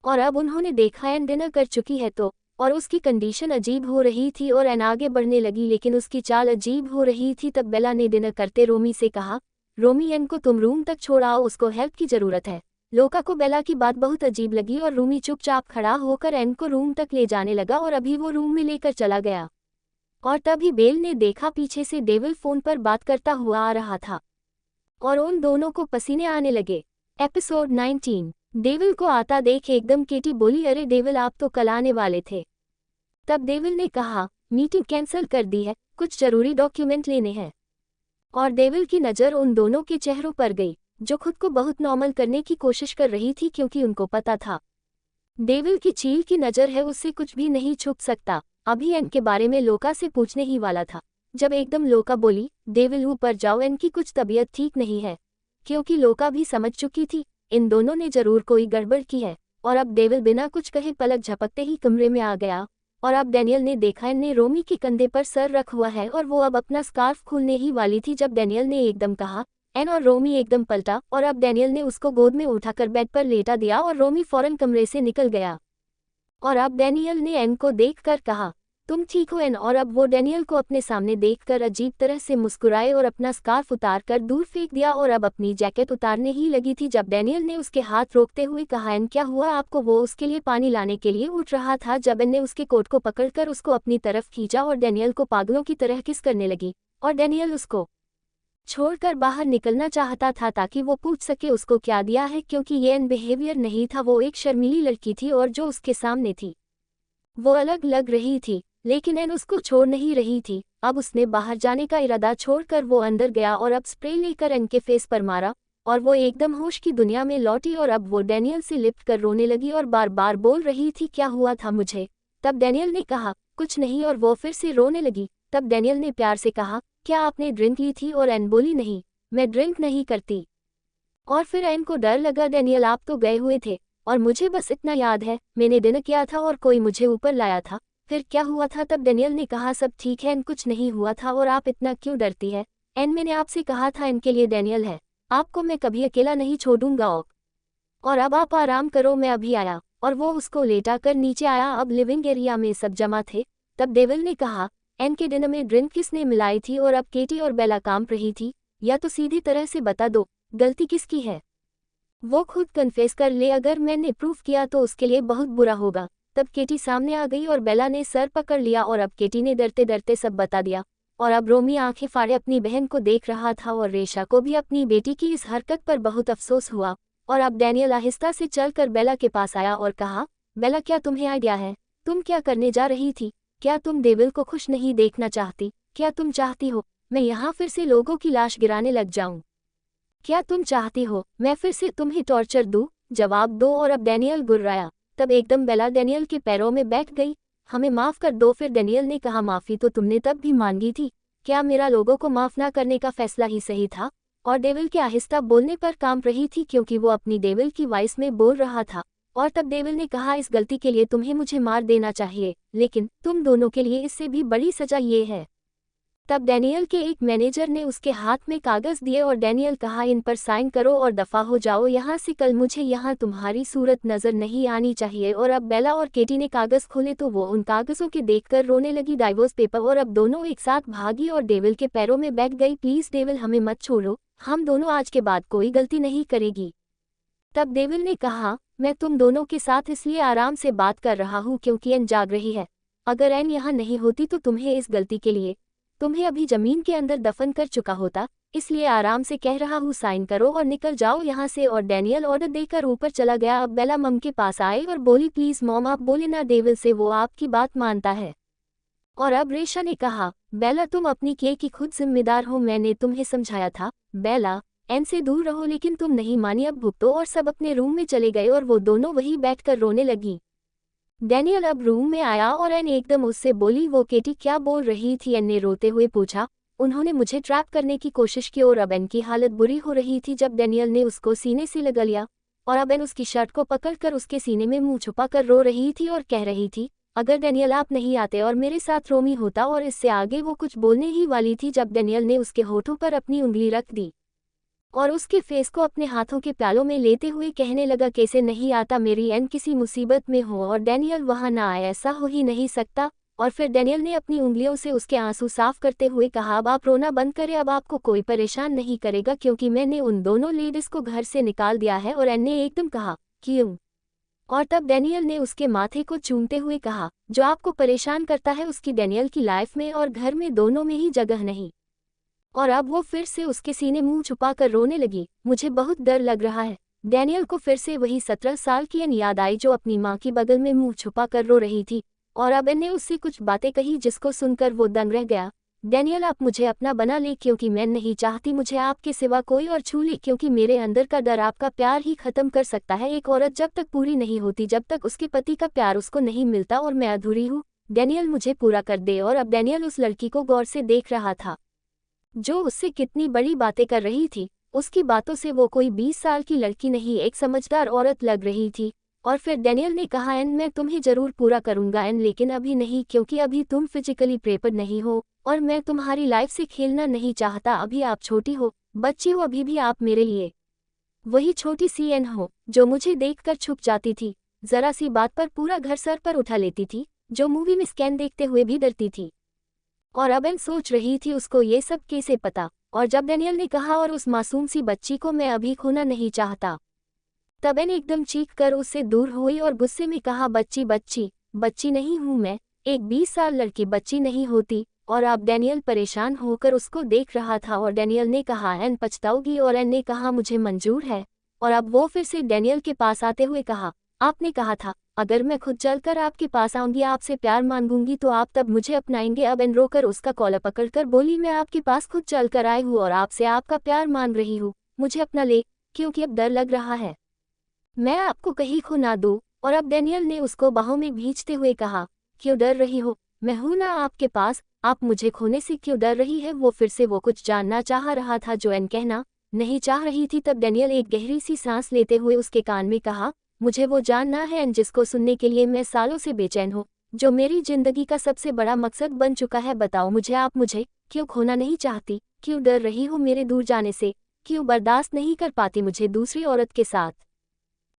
और अब उन्होंने देखा एन डिनर कर चुकी है तो, और उसकी कंडीशन अजीब हो रही थी और एन आगे बढ़ने लगी लेकिन उसकी चाल अजीब हो रही थी। तब बेला ने डिनर करते रोमी से कहा रोमी एन को तुम रूम तक छोड़ाओ, उसको हेल्प की जरूरत है। लोका को बेला की बात बहुत अजीब लगी और रूमी चुपचाप खड़ा होकर एन को रूम तक ले जाने लगा और अभी वो रूम में लेकर चला गया। और तभी बेल ने देखा पीछे से डेविल फोन पर बात करता हुआ आ रहा था और उन दोनों को पसीने आने लगे। एपिसोड 19। डेविल को आता देख एकदम केटी बोली अरे डेविल आप तो कल आने वाले थे। तब डेविल ने कहा मीटिंग कैंसिल कर दी है, कुछ जरूरी डॉक्यूमेंट लेने हैं। और डेविल की नज़र उन दोनों के चेहरों पर गई जो खुद को बहुत नॉर्मल करने की कोशिश कर रही थी क्योंकि उनको पता था डेविल की चील की नज़र है, उससे कुछ भी नहीं छुप सकता। अभी एन के बारे में लोका से पूछने ही वाला था, जब एकदम लोका बोली, डेविल ऊपर जाओ, एन की कुछ तबीयत ठीक नहीं है। क्योंकि लोका भी समझ चुकी थी इन दोनों ने जरूर कोई गड़बड़ की है, और अब डेविल बिना कुछ कहे पलक झपकते ही कमरे में आ गया। और अब डैनियल ने देखा एन ने रोमी के कंधे पर सर रख हुआ है, और वो अब अपना स्कार्फ खोलने ही वाली थी जब डैनियल ने एकदम कहा एन, और रोमी एकदम पलटा, और अब डैनियल ने उसको गोद में उठाकर बेड पर लेटा दिया और रोमी फौरन कमरे से निकल गया। और अब डैनियल ने एन को देखकर कहा, तुम ठीक हो एन? और अब वो डैनियल को अपने सामने देखकर अजीब तरह से मुस्कुराए और अपना स्कार्फ उतार कर दूर फेंक दिया, और अब अपनी जैकेट उतारने ही लगी थी जब डैनियल ने उसके हाथ रोकते हुए कहा, एन क्या हुआ आपको? वो उसके लिए पानी लाने के लिए उठ रहा था जब एन ने उसके कोट को पकड़कर उसको अपनी तरफ खींचा और डैनियल को पागलों की तरह किस करने लगी, और डैनियल उसको छोड़कर बाहर निकलना चाहता था ताकि वो पूछ सके उसको क्या दिया है, क्योंकि ये एन बिहेवियर नहीं था। वो एक शर्मीली लड़की थी और जो उसके सामने थी वो अलग लग रही थी, लेकिन एन उसको छोड़ नहीं रही थी। अब उसने बाहर जाने का इरादा छोड़कर वो अंदर गया और अब स्प्रे लेकर एन के फेस पर मारा, और वो एकदम होश की दुनिया में लौटी और अब वो डैनियल से लिपट कर रोने लगी और बार बार बोल रही थी, क्या हुआ था मुझे? तब डैनियल ने कहा, कुछ नहीं, और वो फिर से रोने लगी। तब डैनियल ने प्यार से कहा, क्या आपने ड्रिंक ली थी? और एन बोली, नहीं, मैं ड्रिंक नहीं करती। और फिर एन को डर लगा, डैनियल आप तो गए हुए थे और मुझे बस इतना याद है मैंने डिनर किया था और कोई मुझे ऊपर लाया था, फिर क्या हुआ था? तब डैनियल ने कहा, सब ठीक है एन, कुछ नहीं हुआ था, और आप इतना क्यों डरती है एन? मैंने आपसे कहा था इनके लिए डैनियल है, आपको मैं कभी अकेला नहीं छोड़ूंगा। और अब आप आराम करो, मैं अभी आया। और वो उसको लेटा कर नीचे आया। अब लिविंग एरिया में सब जमा थे। तब डेविल ने कहा, एन के डिनर में ड्रिंक किसने मिलाई थी? और अब केटी और बेला कांप रही थी, या तो सीधी तरह से बता दो गलती किसकी है, वो खुद कन्फेस कर ले, अगर मैंने प्रूफ किया तो उसके लिए बहुत बुरा होगा। तब केटी सामने आ गई और बेला ने सर पकड़ लिया और अब केटी ने डरते डरते सब बता दिया। और अब रोमी आंखें फाड़े अपनी बहन को देख रहा था और रेशा को भी अपनी बेटी की इस हरकत पर बहुत अफसोस हुआ। और अब डैनियल आहिस्ता से चलकर बेला के पास आया और कहा, बेला क्या तुम्हें आइडिया है? तुम क्या करने जा रही थी? क्या तुम डेविल को खुश नहीं देखना चाहती? क्या तुम चाहती हो मैं यहाँ फिर से लोगों की लाश गिराने लग जाऊं? क्या तुम चाहती हो मैं फिर से तुम्हें टॉर्चर दूं? जवाब दो। और अब डैनियल गुर्राया। तब एकदम बेला डैनियल के पैरों में बैठ गई। हमें माफ कर दो। फिर डैनियल ने कहा, माफी तो तुमने तब भी मांगी थी, क्या मेरा लोगों को माफ ना करने का फैसला ही सही था? और डेविल के आहिस्ता बोलने पर कांप रही थी क्योंकि वो अपनी डेविल की वॉइस में बोल रहा था। और तब डेविल ने कहा, इस गलती के लिए तुम्हें मुझे मार देना चाहिए, लेकिन तुम दोनों के लिए इससे भी बड़ी सजा ये है। तब डैनियल के एक मैनेजर ने उसके हाथ में कागज दिए और डैनियल कहा, इन पर साइन करो और दफा हो जाओ यहाँ से, कल मुझे यहाँ तुम्हारी सूरत नजर नहीं आनी चाहिए। और अब बेला और केटी ने कागज खोले तो वो उन कागजों के देखकर रोने लगी, डाइवोर्स पेपर। और अब दोनों एक साथ भागी और डेविल के पैरों में बैठ गई। प्लीज डेविल हमें मत छोड़ो, हम दोनों आज के बाद कोई गलती नहीं करेगी। तब डेविल ने कहा, मैं तुम दोनों के साथ इसलिए आराम से बात कर रहा हूँ क्योंकि एन जाग रही है। अगर एन यहाँ नहीं होती तो तुम्हें इस गलती के लिए तुम्हें अभी जमीन के अंदर दफन कर चुका होता, इसलिए आराम से कह रहा हूँ साइन करो और निकल जाओ यहाँ से। और डैनियल ऑर्डर देकर ऊपर चला गया। अब बेला मम के पास आए और बोली, प्लीज मॉम आप बोले ना डेविल से, वो आपकी बात मानता है। और अब रेशा ने कहा, बेला तुम अपनी केक की खुद जिम्मेदार हो, मैंने तुम्हें समझाया था बेला एन से दूर रहो, लेकिन तुम नहीं मानी, अब भुगतो। और सब अपने रूम में चले गए और वो दोनों वहीं बैठकर रोने लगी। डैनियल अब रूम में आया और एन एकदम उससे बोली, वो केटी क्या बोल रही थी? एन ने रोते हुए पूछा, उन्होंने मुझे ट्रैप करने की कोशिश की। और अब एन की हालत बुरी हो रही थी जब डैनियल ने उसको सीने से लगा लिया। और अब एन उसकी शर्ट को पकड़कर उसके सीने में मुंह छुपा कर रो रही थी और कह रही थी, अगर डैनियल आप नहीं आते और मेरे साथ रोमी होता। और इससे आगे वो कुछ बोलने ही वाली थी जब डैनियल ने उसके होठों पर अपनी उंगली रख दी और उसके फेस को अपने हाथों के प्यालों में लेते हुए कहने लगा, कैसे नहीं आता? मेरी एन किसी मुसीबत में हो और डैनियल वहां ना आए, ऐसा हो ही नहीं सकता। और फिर डैनियल ने अपनी उंगलियों से उसके आंसू साफ करते हुए कहा, अब आप रोना बंद करें, अब आपको कोई परेशान नहीं करेगा क्योंकि मैंने उन दोनों लेडीज को घर से निकाल दिया है। और एन ने एकदम कहा, क्यों? और तब डैनियल ने उसके माथे को चूमते हुए कहा, जो आपको परेशान करता है उसकी डैनियल की लाइफ में और घर में दोनों में ही जगह नहीं। और अब वो फिर से उसके सीने मुंह छुपाकर रोने लगी। मुझे बहुत डर लग रहा है। डैनियल को फिर से वही 17 साल की एन याद आई जो अपनी माँ की बगल में मुंह छुपाकर रो रही थी। और अब एन ने उससे कुछ बातें कही जिसको सुनकर वो दंग रह गया। डैनियल आप मुझे अपना बना ले क्योंकि मैं नहीं चाहती मुझे आपके सिवा कोई और छू ले, क्योंकि मेरे अंदर का डर आपका प्यार ही खत्म कर सकता है। एक औरत जब तक पूरी नहीं होती, जब तक उसके पति का प्यार उसको नहीं मिलता, और मैं अधूरी हूँ। डैनियल मुझे पूरा कर दे। और अब डैनियल उस लड़की को गौर से देख रहा था जो उससे कितनी बड़ी बातें कर रही थी। उसकी बातों से वो कोई 20 साल की लड़की नहीं, एक समझदार औरत लग रही थी। और फिर डैनियल ने कहा, एन मैं तुम्हें जरूर पूरा करूंगा एन, लेकिन अभी नहीं, क्योंकि अभी तुम फिजिकली प्रेपर नहीं हो और मैं तुम्हारी लाइफ से खेलना नहीं चाहता। अभी आप छोटी हो, बच्ची हो, अभी भी आप मेरे लिए वही छोटी सी एन हो जो मुझे देखकर छुप जाती थी, जरा सी बात पर पूरा घर सर पर उठा लेती थी, जो मूवी में स्कैन देखते हुए भी डरती थी। और अब एन सोच रही थी उसको ये सब कैसे पता। और जब डैनियल ने कहा, और उस मासूम सी बच्ची को मैं अभी खोना नहीं चाहता, तब एन एकदम चीख कर उससे दूर हुई और गुस्से में कहा, बच्ची बच्ची बच्ची नहीं हूं मैं, एक 20 साल लड़की बच्ची नहीं होती। और अब डैनियल परेशान होकर उसको देख रहा था और डैनियल ने कहा, एन पछताओगी। और एन ने कहा, मुझे मंजूर है। और अब वो फिर से डैनियल के पास आते हुए कहा, आपने कहा था अगर मैं खुद चलकर आपके पास आऊंगी, आपसे प्यार मांगूंगी तो आप तब मुझे अपनाएंगे। अब एन रोकर उसका कॉलर पकड़कर बोली, मैं आपके पास खुद चलकर आई हूँ और आपसे आपका प्यार मांग रही हूँ, मुझे अपना ले, क्योंकि अब डर लग रहा है मैं आपको कहीं खो ना दूं। और अब डैनियल ने उसको बाहों में भींचते हुए कहा, क्यों डर रही हो, मैं हूं ना आपके पास, आप मुझे खोने से क्यों डर रही है। वो फिर से वो कुछ जानना चाह रहा था जो एन कहना नहीं चाह रही थी। तब डैनियल एक गहरी सी सांस लेते हुए उसके कान में कहा, मुझे वो जानना है एन जिसको सुनने के लिए मैं सालों से बेचैन हूँ, जो मेरी जिंदगी का सबसे बड़ा मकसद बन चुका है। बताओ मुझे, आप मुझे क्यों खोना नहीं चाहती, क्यों डर रही हो मेरे दूर जाने से, क्यों बर्दाश्त नहीं कर पाती मुझे दूसरी औरत के साथ।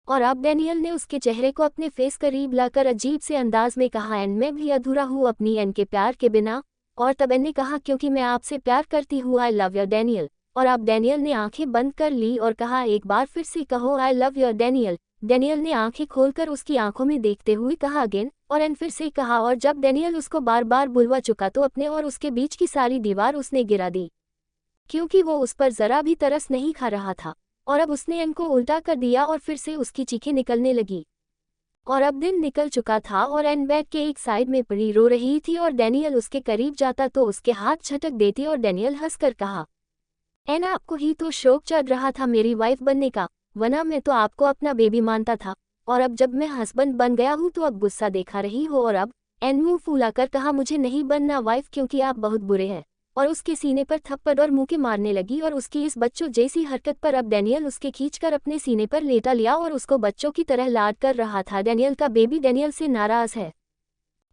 और अब डैनियल ने उसके चेहरे को अपने फेस करीब लाकर अजीब से अंदाज में कहा, एन मैं भी अधूरा हूँ अपनी एन के प्यार के बिना। और तब एन ने कहा, क्योंकि मैं आपसे प्यार करती हूँ, आई लव यू डैनियल। और अब डैनियल ने आंखें बंद कर ली और कहा, एक बार फिर से कहो, I love you Daniel. Daniel ने आंखें खोलकर उसकी आंखों में देखते हुए कहा, अगेन। और एन फिर से कहा। और जब डैनियल उसको बार बार बुलवा चुका तो अपने और उसके बीच की सारी दीवार उसने गिरा दी, क्योंकि वो उस पर जरा भी तरस नहीं खा रहा था। और अब उसने एन को उल्टा कर दिया और फिर से उसकी चीखें निकलने लगी। और अब दिन निकल चुका था और एन बेड के एक साइड में पड़ी रो रही थी और डैनियल उसके करीब जाता तो उसके हाथ झटक देती और डैनियल हंसकर कहा, एन आपको ही तो शौक चढ़ रहा था मेरी वाइफ बनने का, वरना मैं तो आपको अपना बेबी मानता था, और अब जब मैं हस्बैंड बन गया हूँ तो अब गुस्सा देखा रही हो। और अब एन मुंह फुलाकर कहा, मुझे नहीं बनना वाइफ, क्योंकि आप बहुत बुरे हैं। और उसके सीने पर थप्पड़ और मुंह के मारने लगी और उसकी इस बच्चों जैसी हरकत पर अब डैनियल उसके खींचकर अपने सीने पर लेटा लिया और उसको बच्चों की तरह लाड कर रहा था। डैनियल का बेबी डैनियल से नाराज है।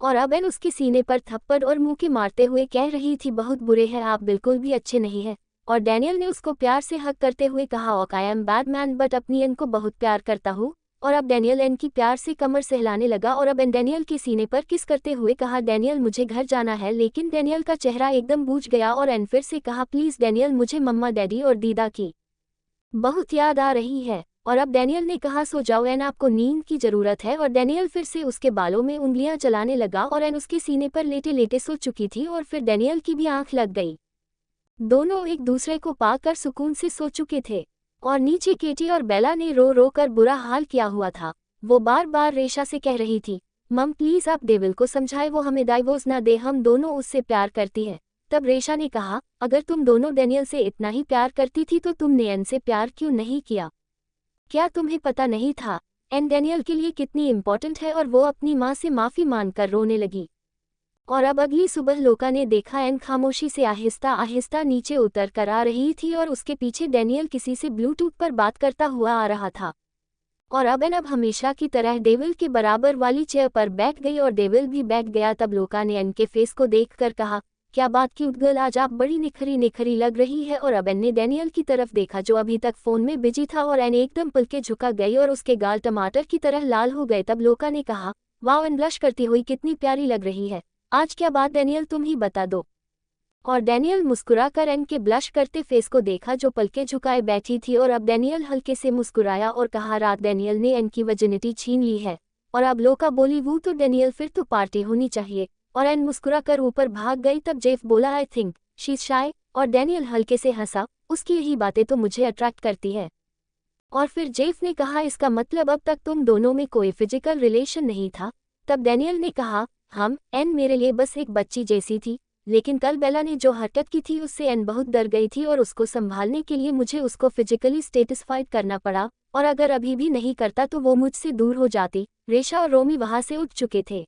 और अब एन उसके सीने पर थप्पड़ और मुंह के मारते हुए कह रही थी, बहुत बुरे हैं आप, बिल्कुल भी अच्छे नहीं है। और डैनियल ने उसको प्यार से हक करते हुए कहा, okay I am bad man but अपनी एन को बहुत प्यार करता हूँ। और अब डैनियल एन की प्यार से कमर सहलाने लगा और अब एन डैनियल के सीने पर किस करते हुए कहा, डैनियल मुझे घर जाना है। लेकिन डैनियल का चेहरा एकदम बूझ गया और एन फिर से कहा, प्लीज डैनियल, मुझे मम्मा डैडी और दीदा की बहुत याद आ रही है। और अब डैनियल ने कहा, सो जाओ एन, आपको नींद की जरूरत है। और डैनियल फिर से उसके बालों में उंगलियां चलाने लगा और एन उसके सीने पर लेटे लेटे सो चुकी थी और फिर डैनियल की भी आंख लग गई। दोनों एक दूसरे को पाकर सुकून से सो चुके थे। और नीचे केटी और बेला ने रो रो कर बुरा हाल किया हुआ था। वो बार बार रेशा से कह रही थी, मम प्लीज आप डेविल को समझाए, वो हमें डाइवोर्स ना दे, हम दोनों उससे प्यार करती है। तब रेशा ने कहा, अगर तुम दोनों डैनियल से इतना ही प्यार करती थी तो तुमने एन से प्यार क्यों नहीं किया? क्या तुम्हें पता नहीं था एन डैनियल के लिए कितनी इम्पोर्टेंट है? और वो अपनी माँ से माफी मांगकर रोने लगी। और अब अगली सुबह लोका ने देखा एन खामोशी से आहिस्ता आहिस्ता नीचे उतर कर आ रही थी और उसके पीछे डैनियल किसी से ब्लूटूथ पर बात करता हुआ आ रहा था। और अब एन अब हमेशा की तरह डेविल के बराबर वाली चेयर पर बैठ गई और डेविल भी बैठ गया। तब लोका ने एन के फेस को देखकर कहा, क्या बात क्यूट गर्ल, आज आप बड़ी निखरी निखरी लग रही है। और अब एन ने डैनियल की तरफ देखा जो अभी तक फोन में बिजी था और एन एकदम पलके झुका गई और उसके गाल टमाटर की तरह लाल हो गए। तब लोका ने कहा, वाह एन ब्लश करती हुई कितनी प्यारी लग रही है, आज क्या बात डैनियल, तुम ही बता दो। और डैनियल मुस्कुराकर एन के ब्लश करते फेस को देखा जो पलके झुकाए बैठी थी। और अब डैनियल हल्के से मुस्कुराया और कहा, रात डैनियल ने एन की वर्जिनिटी छीन ली है। और अब लोका बोली, वो तो डैनियल, फिर तो पार्टी होनी चाहिए। और एन मुस्कुराकर ऊपर भाग गई। तब जेफ बोला, आई थिंक शी इज शाय। और डैनियल हल्के से हंसा, उसकी यही बातें तो मुझे अट्रैक्ट करती है। और फिर जेफ ने कहा, इसका मतलब अब तक तुम दोनों में कोई फिजिकल रिलेशन नहीं था? तब डैनियल ने कहा, हम एन मेरे लिए बस एक बच्ची जैसी थी, लेकिन कल बेला ने जो हरकत की थी उससे एन बहुत डर गई थी और उसको संभालने के लिए मुझे उसको फिजिकली सेटिस्फाइड करना पड़ा। और अगर अभी भी नहीं करता तो वो मुझसे दूर हो जाती। रेशा और रोमी वहां से उठ चुके थे।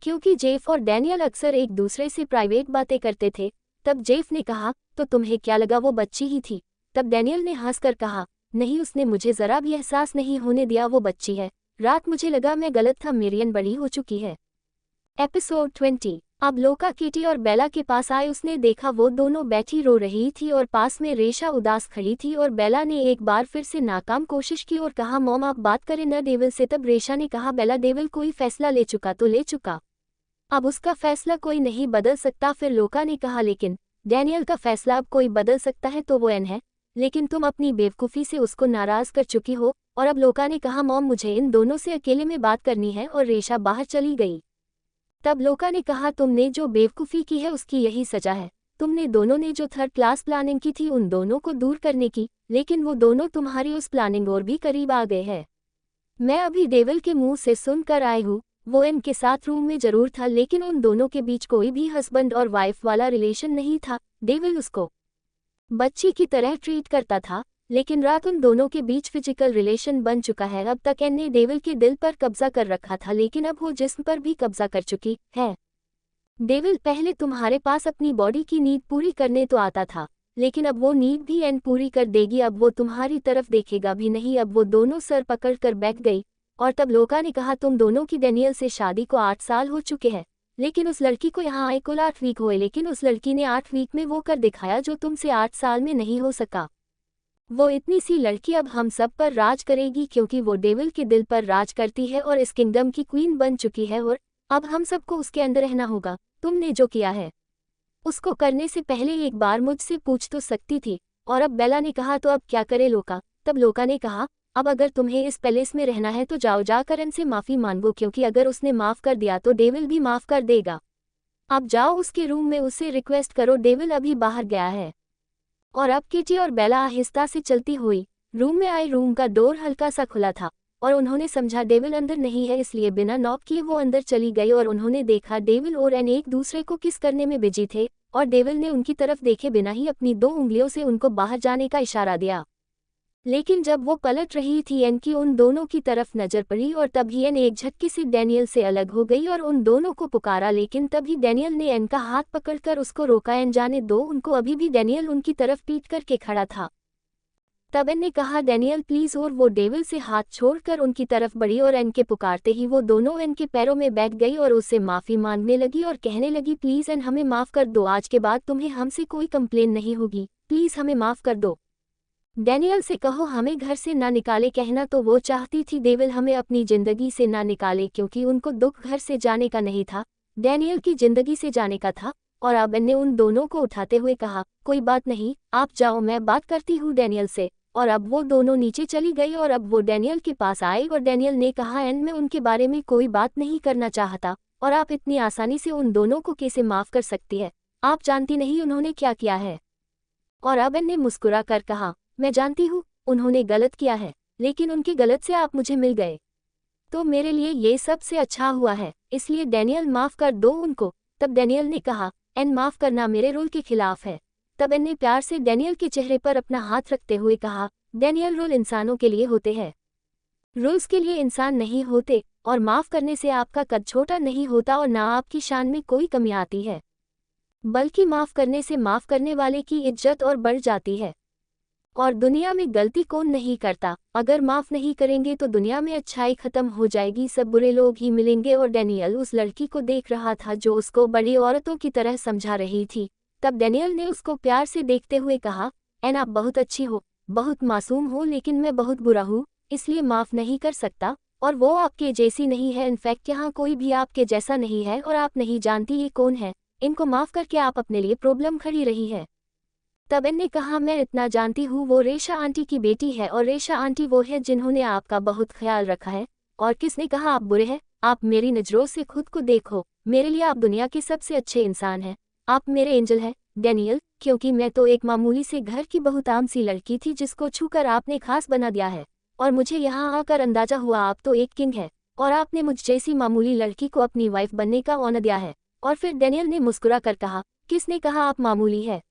क्योंकि जेफ और डैनियल अक्सर एक दूसरे से प्राइवेट बातें करते थे। तब जेफ ने कहा, तो तुम्हें क्या लगा वो बच्ची ही थी? तब डैनियल ने हंसकर कहा, नहीं, उसने मुझे जरा भी एहसास नहीं होने दिया वो बच्ची है। रात मुझे लगा मैं गलत था, मेरियन बड़ी हो चुकी है। एपिसोड 20। अब लोका किटी और बेला के पास आए। उसने देखा वो दोनों बैठी रो रही थी और पास में रेशा उदास खड़ी थी और बेला ने एक बार फिर से नाकाम कोशिश की और कहा, मॉम आप बात करें न डेविल से। तब रेशा ने कहा, बेला डेविल कोई फैसला ले चुका तो ले चुका, अब उसका फैसला कोई नहीं बदल सकता। फिर लोका ने कहा, लेकिन डैनियल का फैसला अब कोई बदल सकता है तो वो एन है, लेकिन तुम अपनी बेवकूफ़ी से उसको नाराज़ कर चुकी हो। और अब लोका ने कहा, मॉम मुझे इन दोनों से अकेले में बात करनी है, और रेशा बाहर चली गई। तब लोका ने कहा, तुमने जो बेवकूफ़ी की है उसकी यही सजा है। तुमने दोनों ने जो थर्ड क्लास प्लानिंग की थी उन दोनों को दूर करने की, लेकिन वो दोनों तुम्हारी उस प्लानिंग और भी करीब आ गए हैं। मैं अभी डेविल के मुंह से सुनकर आई हूँ, वो एन के साथ रूम में जरूर था, लेकिन उन दोनों के बीच कोई भी हस्बैंड और वाइफ वाला रिलेशन नहीं था। डेविल उसको बच्ची की तरह ट्रीट करता था, लेकिन रात उन दोनों के बीच फिजिकल रिलेशन बन चुका है। अब तक एन ने डेविल के दिल पर कब्जा कर रखा था, लेकिन अब वो जिस्म पर भी कब्जा कर चुकी है। डेविल पहले तुम्हारे पास अपनी बॉडी की नीड पूरी करने तो आता था, लेकिन अब वो नीड भी एन पूरी कर देगी। अब वो तुम्हारी तरफ देखेगा भी नहीं। अब वो दोनों सर पकड़ कर बैठ गई। और तब लोका ने कहा, तुम दोनों की डैनियल से शादी को 8 साल हो चुके हैं, लेकिन उस लड़की को यहाँ आए कुल 8 वीक हुए, लेकिन उस लड़की ने 8 वीक में वो कर दिखाया जो तुमसे 8 साल में नहीं हो सका। वो इतनी सी लड़की अब हम सब पर राज करेगी, क्योंकि वो डेविल के दिल पर राज करती है और इस किंगडम की क्वीन बन चुकी है, और अब हम सबको उसके अंदर रहना होगा। तुमने जो किया है उसको करने से पहले एक बार मुझसे पूछ तो सकती थी। और अब बेला ने कहा, तो अब क्या करे लोका? तब लोका ने कहा, अब अगर तुम्हें इस पैलेस में रहना है तो जाओ, जाकर इनसे माफ़ी मांगो, क्योंकि अगर उसने माफ़ कर दिया तो डेविल भी माफ़ कर देगा। अब जाओ उसके रूम में उससे रिक्वेस्ट करो, डेविल अभी बाहर गया है। और अब किटी और बेला आहिस्ता से चलती हुई रूम में आए। रूम का डोर हल्का सा खुला था और उन्होंने समझा डेविल अंदर नहीं है, इसलिए बिना नॉक किए वो अंदर चली गई। और उन्होंने देखा डेविल और एन एक दूसरे को किस करने में बिजी थे, और डेविल ने उनकी तरफ देखे बिना ही अपनी 2 उंगलियों से उनको बाहर जाने का इशारा दिया। लेकिन जब वो पलट रही थी एन की उन दोनों की तरफ नजर पड़ी, और तभी एन एक झटके से डैनियल से अलग हो गई और उन दोनों को पुकारा। लेकिन तभी डैनियल ने एन का हाथ पकड़कर उसको रोका। एन जाने दो उनको, अभी भी डैनियल उनकी तरफ पीट करके खड़ा था। तब एन ने कहा, डैनियल प्लीज, और वो डेविल से हाथ छोड़कर उनकी तरफ बढ़ी और एन के पुकारते ही वो दोनों एन के पैरों में बैठ गई और उससे माफी मांगने लगी और कहने लगी, प्लीज एन हमें माफ कर दो, आज के बाद तुम्हें हमसे कोई कंप्लेन नहीं होगी, प्लीज हमें माफ कर दो। डैनियल से कहो हमें घर से ना निकाले। कहना तो वो चाहती थी डेविल हमें अपनी जिंदगी से ना निकाले, क्योंकि उनको दुख घर से जाने का नहीं था, डैनियल की जिंदगी से जाने का था। और अब एन ने उन दोनों को उठाते हुए कहा, कोई बात नहीं, आप जाओ, मैं बात करती हूँ डैनियल से। और अब वो दोनों नीचे चली गई और अब वो डैनियल के पास आए और डैनियल ने कहा, एन मैं उनके बारे में कोई बात नहीं करना चाहता, और आप इतनी आसानी से उन दोनों को कैसे माफ कर सकती है? आप जानती नहीं उन्होंने क्या किया है। और अब एन ने मुस्कुरा कर कहा, मैं जानती हूँ उन्होंने गलत किया है, लेकिन उनकी गलत से आप मुझे मिल गए, तो मेरे लिए ये सबसे अच्छा हुआ है, इसलिए डैनियल माफ कर दो उनको। तब डैनियल ने कहा, एन माफ करना मेरे रूल के खिलाफ है। तब एन ने प्यार से डैनियल के चेहरे पर अपना हाथ रखते हुए कहा, डैनियल रूल इंसानों के लिए होते हैं, रूल्स के लिए इंसान नहीं होते, और माफ करने से आपका कद छोटा नहीं होता और ना आपकी शान में कोई कमी आती है, बल्कि माफ करने से माफ करने वाले की इज्जत और बढ़ जाती है। और दुनिया में गलती कौन नहीं करता, अगर माफ नहीं करेंगे तो दुनिया में अच्छाई खत्म हो जाएगी, सब बुरे लोग ही मिलेंगे। और डैनियल उस लड़की को देख रहा था जो उसको बड़ी औरतों की तरह समझा रही थी। तब डैनियल ने उसको प्यार से देखते हुए कहा, एन आप बहुत अच्छी हो, बहुत मासूम हो, लेकिन मैं बहुत बुरा हूँ, इसलिए माफ नहीं कर सकता, और वो आपके जैसी नहीं है, इनफैक्ट यहाँ कोई भी आपके जैसा नहीं है, और आप नहीं जानती ये कौन है, इनको माफ करके आप अपने लिए प्रॉब्लम खड़ी रही है। तब एन ने कहा, मैं इतना जानती हूँ, वो रेशा आंटी की बेटी है, और रेशा आंटी वो है जिन्होंने आपका बहुत ख्याल रखा है। और किसने कहा आप बुरे हैं? आप मेरी नज़रों से खुद को देखो, मेरे लिए आप दुनिया के सबसे अच्छे इंसान हैं, आप मेरे एंजल हैं डैनियल, क्योंकि मैं तो एक मामूली से घर की बहुत आम सी लड़की थी जिसको छूकर आपने खास बना दिया है, और मुझे यहाँ आकर अंदाजा हुआ आप तो एक किंग है, और आपने मुझ जैसी मामूली लड़की को अपनी वाइफ बनने का ऑनर दिया है। और फिर डैनियल ने मुस्कुरा कर कहा, किसने कहा आप मामूली है?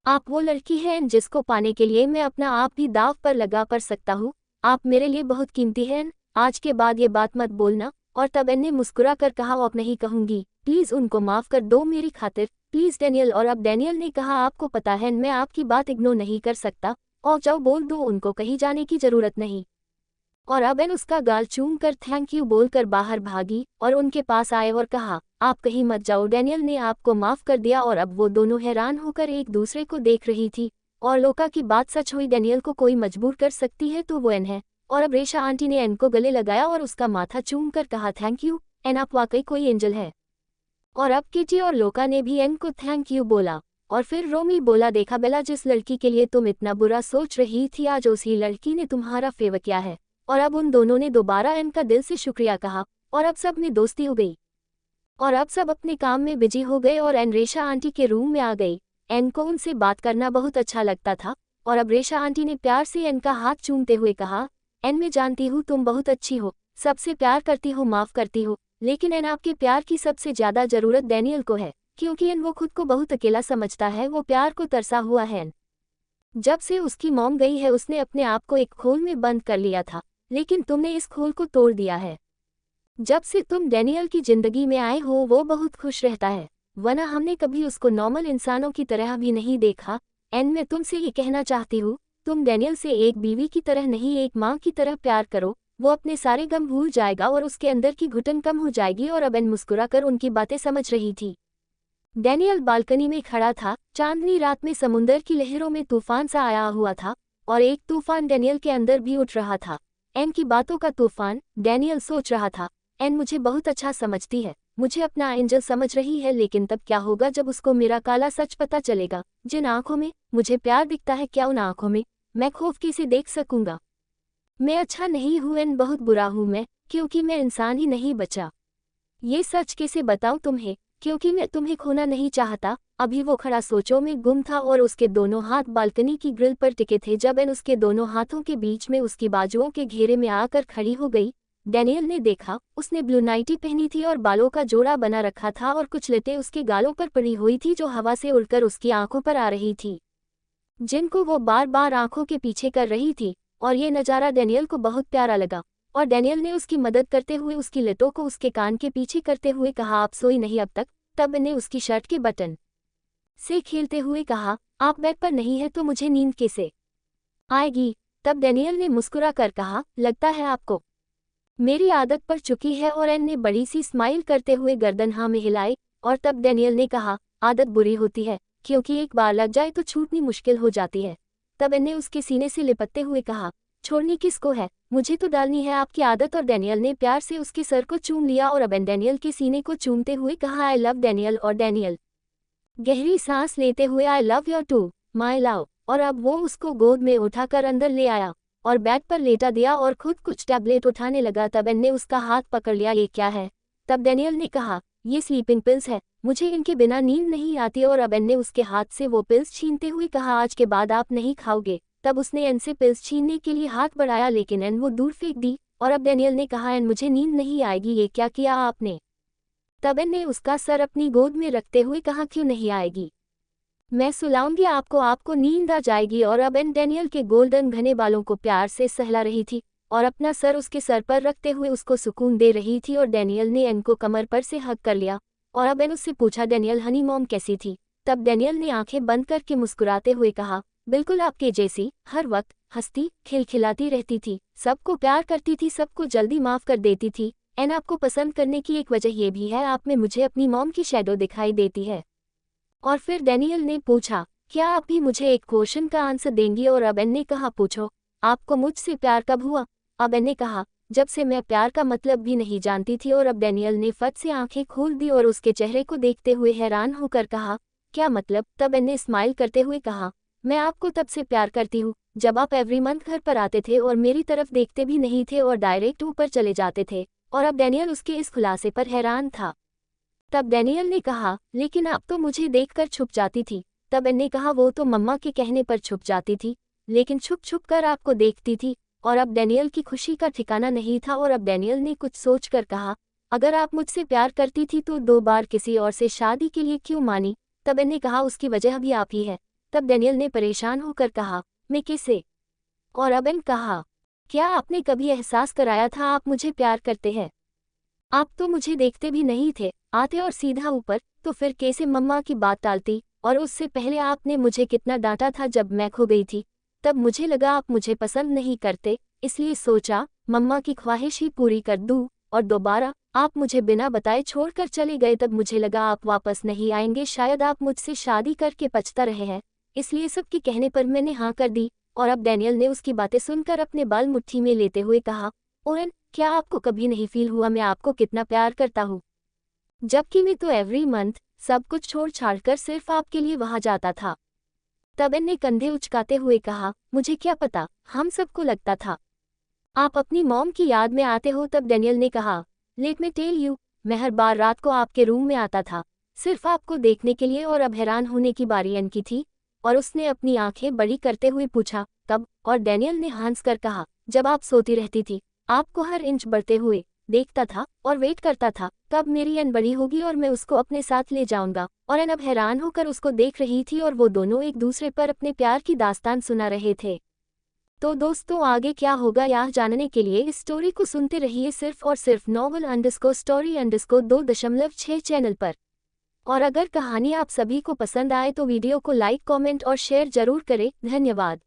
आप वो लड़की हैं जिसको पाने के लिए मैं अपना आप भी दाव पर लगा कर सकता हूँ, आप मेरे लिए बहुत कीमती हैं, आज के बाद ये बात मत बोलना, और तब एन ने मुस्कुरा कर कहा, अब नहीं कहूंगी, प्लीज उनको माफ कर दो मेरी खातिर, प्लीज डैनियल। और अब डैनियल ने कहा, आपको पता है मैं आपकी बात इग्नोर नहीं कर सकता, और जाओ बोल दो उनको कहीं जाने की जरूरत नहीं। और अब एन उसका गाल चूम कर थैंक यू बोलकर बाहर भागी और उनके पास आए और कहा, आप कहीं मत जाओ, डैनियल ने आपको माफ कर दिया। और अब वो दोनों हैरान होकर एक दूसरे को देख रही थी, और लोका की बात सच हुई, डैनियल को कोई मजबूर कर सकती है तो वो एन है। और अब रेशा आंटी ने एन को गले लगाया और उसका माथा चूम कर कहा, थैंक यू एन, आप वाकई कोई एंजल है। और अब किटी और लोका ने भी एन को थैंक यू बोला। और फिर रोमी बोला, देखा बेला, जिस लड़की के लिए तुम इतना बुरा सोच रही थी आज उसी लड़की ने तुम्हारा फेवर किया है। और अब उन दोनों ने दोबारा एन का दिल से शुक्रिया कहा और अब सब में दोस्ती हो गई। और अब सब अपने काम में बिजी हो गए और एन रेशा आंटी के रूम में आ गई। एन को उनसे बात करना बहुत अच्छा लगता था और अब रेशा आंटी ने प्यार से एन का हाथ चूमते हुए कहा, एन मैं जानती हूँ तुम बहुत अच्छी हो, सबसे प्यार करती हो, माफ करती हो, लेकिन एन आपके प्यार की सबसे ज्यादा जरूरत डैनियल को है, क्योंकि एन वो खुद को बहुत अकेला समझता है, वो प्यार को तरसा हुआ है। जब से उसकी मॉम गई है उसने अपने आप को एक खोल में बंद कर लिया था, लेकिन तुमने इस खोल को तोड़ दिया है। जब से तुम डैनियल की जिंदगी में आए हो वो बहुत खुश रहता है, वरना हमने कभी उसको नॉर्मल इंसानों की तरह भी नहीं देखा। एन मैं तुमसे ये कहना चाहती हूँ, तुम डैनियल से एक बीवी की तरह नहीं एक माँ की तरह प्यार करो, वो अपने सारे गम भूल जाएगा और उसके अंदर की घुटन कम हो जाएगी। और अब एन मुस्कुरा कर उनकी बातें समझ रही थी। डैनियल बालकनी में खड़ा था, चांदनी रात में समुंदर की लहरों में तूफान सा आया हुआ था और एक तूफान डैनियल के अंदर भी उठ रहा था, एन की बातों का तूफान। डैनियल सोच रहा था, एन मुझे बहुत अच्छा समझती है, मुझे अपना एंजल समझ रही है, लेकिन तब क्या होगा जब उसको मेरा काला सच पता चलेगा। जिन आंखों में मुझे प्यार दिखता है, क्या उन आंखों में मैं खौफ कैसे देख सकूंगा। मैं अच्छा नहीं हूं एन, बहुत बुरा हूं मैं, क्योंकि मैं इंसान ही नहीं बचा। ये सच कैसे बताऊं तुम्हें, क्योंकि मैं तुम्हें खोना नहीं चाहता। अभी वो खड़ा सोचों में गुम था और उसके दोनों हाथ बालकनी की ग्रिल पर टिके थे जब एन उसके दोनों हाथों के बीच में उसकी बाजुओं के घेरे में आकर खड़ी हो गई। डैनियल ने देखा, उसने ब्लू नाइटी पहनी थी और बालों का जोड़ा बना रखा था और कुछ लतें उसके गालों पर पड़ी हुई थी जो हवा से उड़कर उसकी आंखों पर आ रही थी, जिनको वो बार बार आंखों के पीछे कर रही थी। और ये नज़ारा डैनियल को बहुत प्यारा लगा और डैनियल ने उसकी मदद करते हुए उसकी लतों को उसके कान के पीछे करते हुए कहा, आप सोई नहीं अब तक। तब ने उसकी शर्ट के बटन से खेलते हुए कहा, आप बेड पर नहीं है तो मुझे नींद कैसे आएगी। तब डैनियल ने मुस्कुरा कर कहा, लगता है आपको मेरी आदत पड़ चुकी है। और एन ने बड़ी सी स्माइल करते हुए गर्दन हाँ में हिलाई। और तब डैनियल ने कहा, आदत बुरी होती है, क्योंकि एक बार लग जाए तो छूटनी मुश्किल हो जाती है। तब एन ने उसके सीने से लिपटते हुए कहा, छोड़नी किसको है, मुझे तो डालनी है आपकी आदत। और डैनियल ने प्यार से उसके सर को चूम लिया और अब एन डैनियल के सीने को चूमते हुए कहा, आई लव डैनियल। और डैनियल गहरी सांस लेते हुए, I love your too my love. और अब वो उसको गोद में उठाकर अंदर ले आया और बेड पर लेटा दिया और खुद कुछ टैबलेट उठाने लगा। तब एन ने उसका हाथ पकड़ लिया, ये क्या है। तब डैनियल ने कहा, ये स्लीपिंग पिल्स है, मुझे इनके बिना नींद नहीं आती। और अब एन ने उसके हाथ से वो पिल्स छीनते हुए कहा, आज के बाद आप नहीं खाओगे। तब उसने एन से पिल्स छीनने के लिए हाथ बढ़ाया, लेकिन एन वो दूर फेंक दी। और अब डैनियल ने कहा, एन मुझे नींद नहीं आएगी, ये क्या किया आपने। तब एन ने उसका सर अपनी गोद में रखते हुए कहा, क्यों नहीं आएगी, मैं सुलाऊंगी आपको, आपको नींद आ जाएगी। और अब एन डैनियल के गोल्डन घने बालों को प्यार से सहला रही थी और अपना सर उसके सर पर रखते हुए उसको सुकून दे रही थी। और डैनियल ने एन को कमर पर से हग कर लिया और अब एन उससे पूछा, डैनियल हनी मॉम कैसी थी। तब डैनियल ने आंखें बंद करके मुस्कुराते हुए कहा, बिल्कुल आपके जैसी, हर वक्त हंसती खिलखिलाती रहती थी, सबको प्यार करती थी, सबको जल्दी माफ कर देती थी। एन आपको पसंद करने की एक वजह यह भी है, आप में मुझे अपनी मॉम की शैडो दिखाई देती है। और फिर डैनियल ने पूछा, क्या आप भी मुझे एक क्वेश्चन का आंसर देंगी। और अब एन ने कहा, पूछो, आपको मुझसे प्यार कब हुआ। अब एन ने कहा, जब से मैं प्यार का मतलब भी नहीं जानती थी। और अब डैनियल ने फट से आंखें खोल दी और उसके चेहरे को देखते हुए हैरान होकर कहा, क्या मतलब। तब एन ने स्माइल करते हुए कहा, मैं आपको तब से प्यार करती हूँ जब आप एवरी मंथ घर पर आते थे और मेरी तरफ देखते भी नहीं थे और डायरेक्ट ऊपर चले जाते थे। और अब डैनियल उसके इस खुलासे पर हैरान था। तब डैनियल ने कहा, लेकिन आप तो मुझे देखकर छुप जाती थी। तब एन ने कहा, वो तो मम्मा के कहने पर छुप जाती थी, लेकिन छुप छुप कर आपको देखती थी। और अब डैनियल की खुशी का ठिकाना नहीं था और अब डैनियल ने कुछ सोचकर कहा, अगर आप मुझसे प्यार करती थी तो 2 बार किसी और से शादी के लिए क्यों मानी। तब एन ने कहा, उसकी वजह भी आप ही है। तब डैनियल ने परेशान होकर कहा, मैं किसे। और अब एन कहा, क्या आपने कभी एहसास कराया था आप मुझे प्यार करते हैं। आप तो मुझे देखते भी नहीं थे, आते और सीधा ऊपर, तो फिर कैसे मम्मा की बात टालती। और उससे पहले आपने मुझे कितना डांटा था जब मैं खो गई थी। तब मुझे लगा आप मुझे पसंद नहीं करते, इसलिए सोचा मम्मा की ख्वाहिश ही पूरी कर दूँ। और दोबारा आप मुझे बिना बताए छोड़कर चले गए, तब मुझे लगा आप वापस नहीं आएंगे, शायद आप मुझसे शादी करके पछता रहे हैं, इसलिए सबके कहने पर मैंने हाँ कर दी। और अब डैनियल ने उसकी बातें सुनकर अपने बाल मुट्ठी में लेते हुए कहा, ओवेन, क्या आपको कभी नहीं फील हुआ मैं आपको कितना प्यार करता हूँ? जबकि मैं तो एवरी मंथ सब कुछ छोड़ छाड़कर सिर्फ आपके लिए वहां जाता था। तब एन ने कंधे उचकाते हुए कहा, मुझे क्या पता, हम सबको लगता था आप अपनी मॉम की याद में आते हो। तब डैनियल ने कहा, लेट मी टेल यू, मैं हर बार रात को आपके रूम में आता था, सिर्फ आपको देखने के लिए। और अब हैरान होने की बारी एन की थी, और उसने अपनी आंखें बड़ी करते हुए पूछा, कब? और डैनियल ने हंसकर कहा, जब आप सोती रहती थी, आपको हर इंच बढ़ते हुए देखता था और वेट करता था कब मेरी एन बड़ी होगी और मैं उसको अपने साथ ले जाऊंगा। और एन अब हैरान होकर उसको देख रही थी और वो दोनों एक दूसरे पर अपने प्यार की दास्तान सुना रहे थे। तो दोस्तों, आगे क्या होगा यह जानने के लिए इस स्टोरी को सुनते रहिए सिर्फ और सिर्फ novel_story_2.6 चैनल पर। और अगर कहानी आप सभी को पसंद आए तो वीडियो को लाइक, कमेंट और शेयर जरूर करें। धन्यवाद।